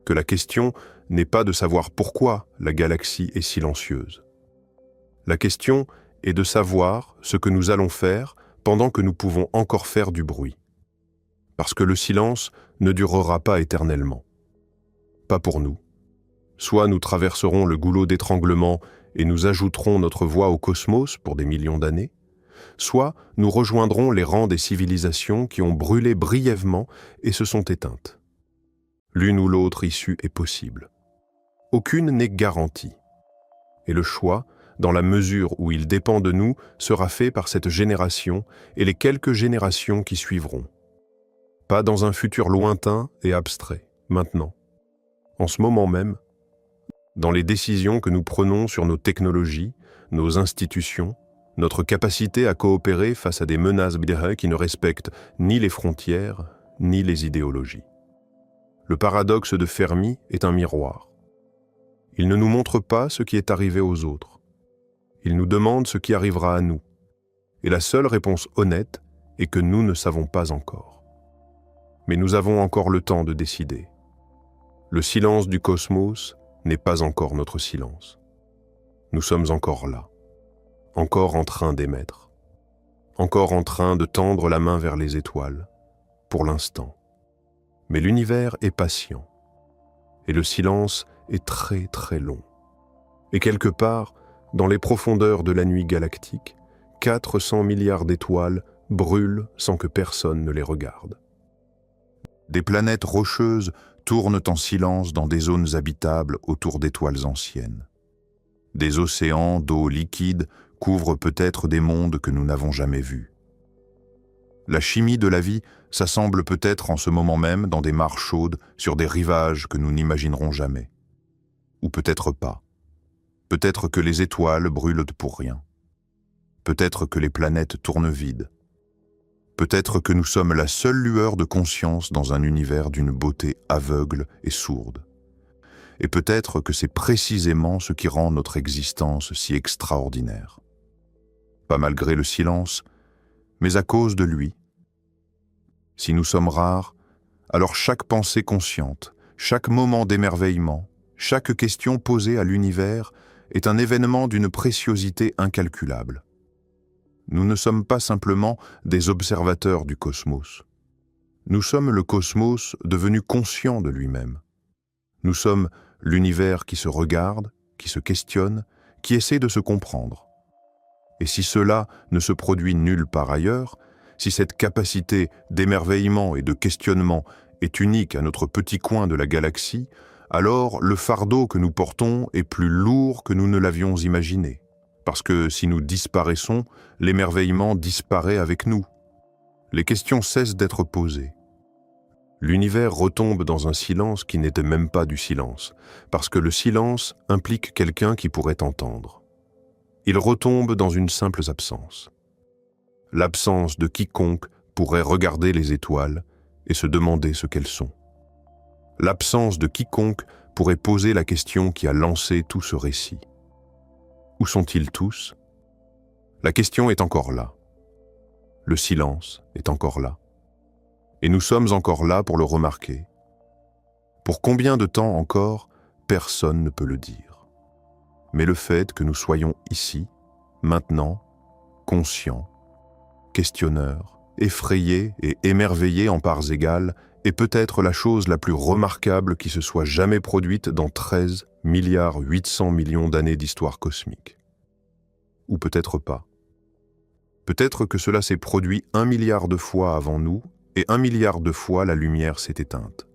Que la question n'est pas de savoir pourquoi la galaxie est silencieuse. La question est de savoir ce que nous allons faire pendant que nous pouvons encore faire du bruit. Parce que le silence ne durera pas éternellement. Pas pour nous. Soit nous traverserons le goulot d'étranglement et nous ajouterons notre voix au cosmos pour des millions d'années, soit nous rejoindrons les rangs des civilisations qui ont brûlé brièvement et se sont éteintes. L'une ou l'autre issue est possible. Aucune n'est garantie. Et le choix, dans la mesure où il dépend de nous, sera fait par cette génération et les quelques générations qui suivront. Pas dans un futur lointain et abstrait, maintenant. En ce moment même, dans les décisions que nous prenons sur nos technologies, nos institutions, notre capacité à coopérer face à des menaces qui ne respectent ni les frontières, ni les idéologies. Le paradoxe de Fermi est un miroir. Il ne nous montre pas ce qui est arrivé aux autres. Il nous demande ce qui arrivera à nous. Et la seule réponse honnête est que nous ne savons pas encore. Mais nous avons encore le temps de décider. Le silence du cosmos n'est pas encore notre silence. Nous sommes encore là. Encore en train d'émettre, encore en train de tendre la main vers les étoiles, pour l'instant. Mais l'univers est patient, et le silence est très très long. Et quelque part, dans les profondeurs de la nuit galactique, 400 milliards d'étoiles brûlent sans que personne ne les regarde. Des planètes rocheuses tournent en silence dans des zones habitables autour d'étoiles anciennes. Des océans d'eau liquide couvrent peut-être des mondes que nous n'avons jamais vus. La chimie de la vie s'assemble peut-être en ce moment même dans des mares chaudes sur des rivages que nous n'imaginerons jamais. Ou peut-être pas. Peut-être que les étoiles brûlent pour rien. Peut-être que les planètes tournent vides. Peut-être que nous sommes la seule lueur de conscience dans un univers d'une beauté aveugle et sourde. Et peut-être que c'est précisément ce qui rend notre existence si extraordinaire. Pas malgré le silence, mais à cause de lui. Si nous sommes rares, alors chaque pensée consciente, chaque moment d'émerveillement, chaque question posée à l'univers est un événement d'une préciosité incalculable. Nous ne sommes pas simplement des observateurs du cosmos. Nous sommes le cosmos devenu conscient de lui-même. Nous sommes l'univers qui se regarde, qui se questionne, qui essaie de se comprendre. Et si cela ne se produit nulle part ailleurs, si cette capacité d'émerveillement et de questionnement est unique à notre petit coin de la galaxie, alors le fardeau que nous portons est plus lourd que nous ne l'avions imaginé. Parce que si nous disparaissons, l'émerveillement disparaît avec nous. Les questions cessent d'être posées. L'univers retombe dans un silence qui n'était même pas du silence, parce que le silence implique quelqu'un qui pourrait entendre. Il retombe dans une simple absence. L'absence de quiconque pourrait regarder les étoiles et se demander ce qu'elles sont. L'absence de quiconque pourrait poser la question qui a lancé tout ce récit. Où sont-ils tous? La question est encore là. Le silence est encore là. Et nous sommes encore là pour le remarquer. Pour combien de temps encore, personne ne peut le dire. Mais le fait que nous soyons ici, maintenant, conscients, questionneurs, effrayés et émerveillés en parts égales, est peut-être la chose la plus remarquable qui se soit jamais produite dans 13 milliards 800 millions d'années d'histoire cosmique. Ou peut-être pas. Peut-être que cela s'est produit 1 milliard de fois avant nous, et 1 milliard de fois la lumière s'est éteinte.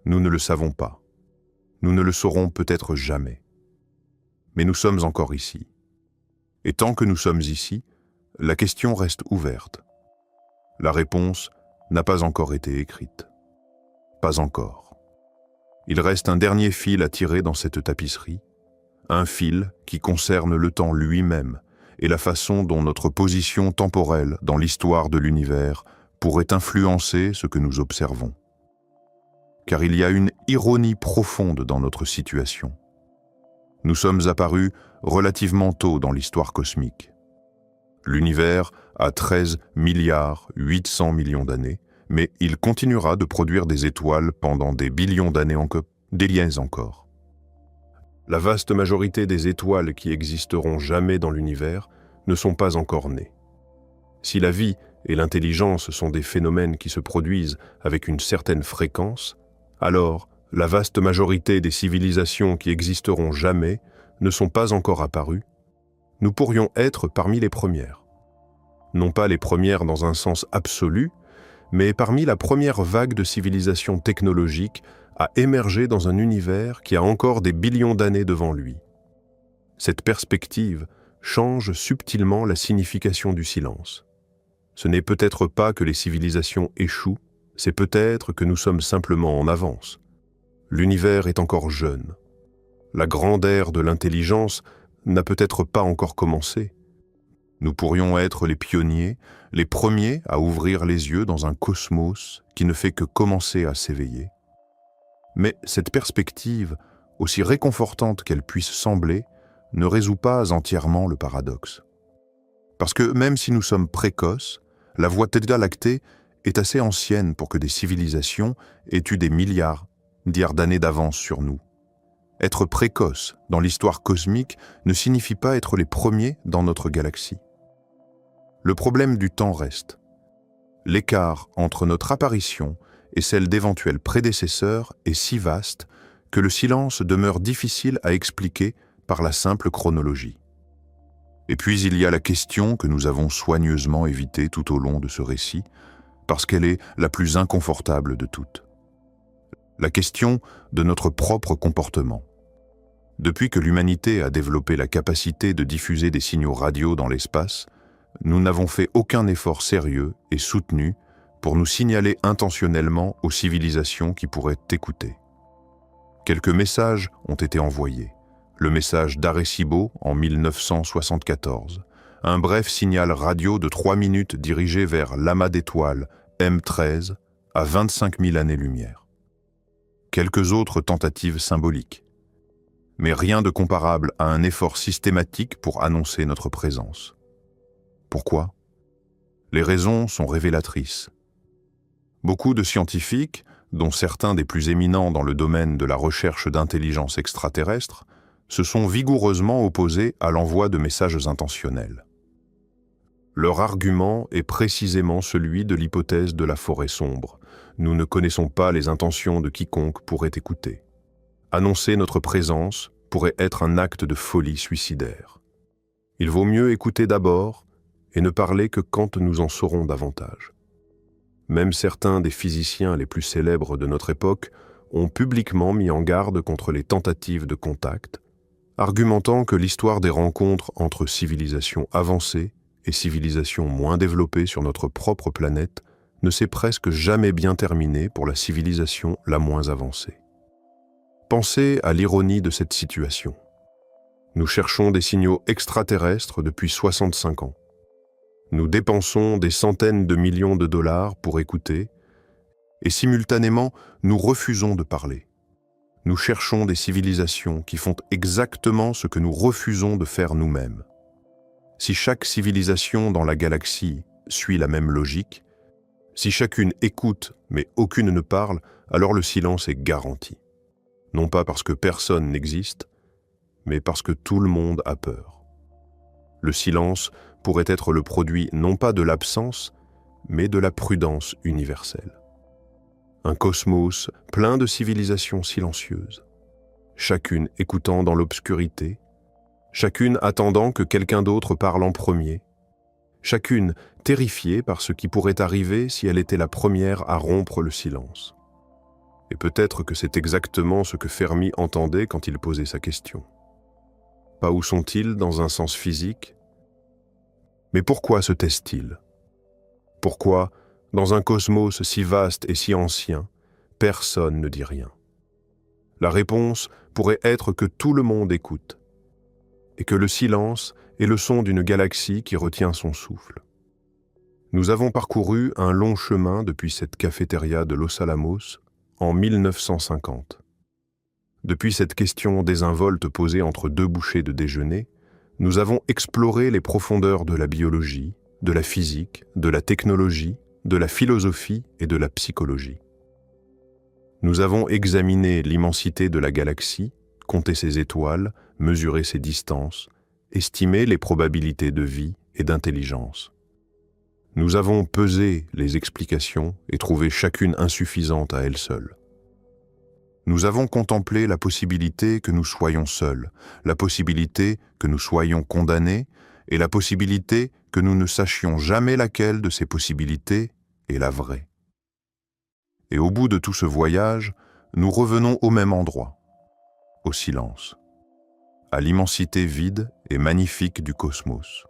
Nous ne le savons pas. Nous ne le saurons peut-être jamais. Mais nous sommes encore ici. Et tant que nous sommes ici, la question reste ouverte. La réponse n'a pas encore été écrite. Pas encore. Il reste un dernier fil à tirer dans cette tapisserie, un fil qui concerne le temps lui-même et la façon dont notre position temporelle dans l'histoire de l'univers pourrait influencer ce que nous observons. Car il y a une ironie profonde dans notre situation. Nous sommes apparus relativement tôt dans l'histoire cosmique. L'univers a 13 milliards 800 millions d'années, mais il continuera de produire des étoiles pendant des billions d'années encore. La vaste majorité des étoiles qui existeront jamais dans l'univers ne sont pas encore nées. Si la vie et l'intelligence sont des phénomènes qui se produisent avec une certaine fréquence, alors la vaste majorité des civilisations qui existeront jamais ne sont pas encore apparues. Nous pourrions être parmi les premières. Non pas les premières dans un sens absolu, mais parmi la première vague de civilisations technologiques à émerger dans un univers qui a encore des billions d'années devant lui. Cette perspective change subtilement la signification du silence. Ce n'est peut-être pas que les civilisations échouent, c'est peut-être que nous sommes simplement en avance. L'univers est encore jeune. La grande ère de l'intelligence n'a peut-être pas encore commencé. Nous pourrions être les pionniers, les premiers à ouvrir les yeux dans un cosmos qui ne fait que commencer à s'éveiller. Mais cette perspective, aussi réconfortante qu'elle puisse sembler, ne résout pas entièrement le paradoxe. Parce que même si nous sommes précoces, la Voie lactée est assez ancienne pour que des civilisations aient eu des milliards d'années d'avance sur nous. Être précoce dans l'histoire cosmique ne signifie pas être les premiers dans notre galaxie. Le problème du temps reste. L'écart entre notre apparition et celle d'éventuels prédécesseurs est si vaste que le silence demeure difficile à expliquer par la simple chronologie. Et puis il y a la question que nous avons soigneusement évitée tout au long de ce récit, parce qu'elle est la plus inconfortable de toutes. La question de notre propre comportement. Depuis que l'humanité a développé la capacité de diffuser des signaux radio dans l'espace, nous n'avons fait aucun effort sérieux et soutenu pour nous signaler intentionnellement aux civilisations qui pourraient écouter. Quelques messages ont été envoyés. Le message d'Arecibo en 1974, Un bref signal radio de 3 minutes dirigé vers l'amas d'étoiles M13 à 25 000 années-lumière. Quelques autres tentatives symboliques, mais rien de comparable à un effort systématique pour annoncer notre présence. Pourquoi ? Les raisons sont révélatrices. Beaucoup de scientifiques, dont certains des plus éminents dans le domaine de la recherche d'intelligence extraterrestre, se sont vigoureusement opposés à l'envoi de messages intentionnels. Leur argument est précisément celui de l'hypothèse de la forêt sombre. Nous ne connaissons pas les intentions de quiconque pourrait écouter. Annoncer notre présence pourrait être un acte de folie suicidaire. Il vaut mieux écouter d'abord et ne parler que quand nous en saurons davantage. Même certains des physiciens les plus célèbres de notre époque ont publiquement mis en garde contre les tentatives de contact, argumentant que l'histoire des rencontres entre civilisations avancées et civilisations moins développées sur notre propre planète ne s'est presque jamais bien terminée pour la civilisation la moins avancée. Pensez à l'ironie de cette situation. Nous cherchons des signaux extraterrestres depuis 65 ans. Nous dépensons des centaines de millions de dollars pour écouter, et simultanément, nous refusons de parler. Nous cherchons des civilisations qui font exactement ce que nous refusons de faire nous-mêmes. Si chaque civilisation dans la galaxie suit la même logique, si chacune écoute mais aucune ne parle, alors le silence est garanti. Non pas parce que personne n'existe, mais parce que tout le monde a peur. Le silence pourrait être le produit non pas de l'absence, mais de la prudence universelle. Un cosmos plein de civilisations silencieuses, chacune écoutant dans l'obscurité, chacune attendant que quelqu'un d'autre parle en premier, chacune terrifiée par ce qui pourrait arriver si elle était la première à rompre le silence. Et peut-être que c'est exactement ce que Fermi entendait quand il posait sa question. Pas où sont-ils dans un sens physique ? Mais pourquoi se taisent-ils ? Pourquoi, dans un cosmos si vaste et si ancien, personne ne dit rien ? La réponse pourrait être que tout le monde écoute, et que le silence est le son d'une galaxie qui retient son souffle. Nous avons parcouru un long chemin depuis cette cafétéria de Los Alamos en 1950. Depuis cette question désinvolte posée entre deux bouchées de déjeuner, nous avons exploré les profondeurs de la biologie, de la physique, de la technologie, de la philosophie et de la psychologie. Nous avons examiné l'immensité de la galaxie, compté ses étoiles, mesuré ses distances, estimé les probabilités de vie et d'intelligence. Nous avons pesé les explications et trouvé chacune insuffisante à elle seule. Nous avons contemplé la possibilité que nous soyons seuls, la possibilité que nous soyons condamnés et la possibilité que nous ne sachions jamais laquelle de ces possibilités est la vraie. Et au bout de tout ce voyage, nous revenons au même endroit, au silence, à l'immensité vide et magnifique du cosmos,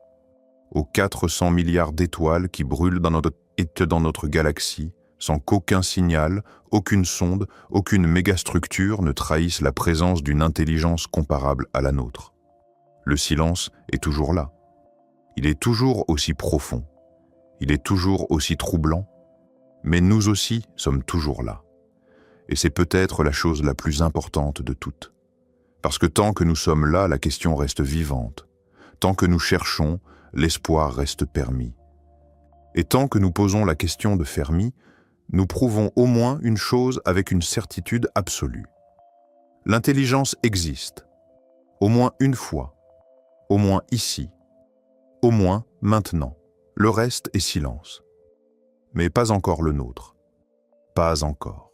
aux 400 milliards d'étoiles qui brûlent dans notre galaxie, sans qu'aucun signal, aucune sonde, aucune mégastructure ne trahisse la présence d'une intelligence comparable à la nôtre. Le silence est toujours là. Il est toujours aussi profond. Il est toujours aussi troublant. Mais nous aussi sommes toujours là. Et c'est peut-être la chose la plus importante de toutes. Parce que tant que nous sommes là, la question reste vivante. Tant que nous cherchons, l'espoir reste permis. Et tant que nous posons la question de Fermi, nous prouvons au moins une chose avec une certitude absolue. L'intelligence existe, au moins une fois, au moins ici, au moins maintenant. Le reste est silence. Mais pas encore le nôtre. Pas encore.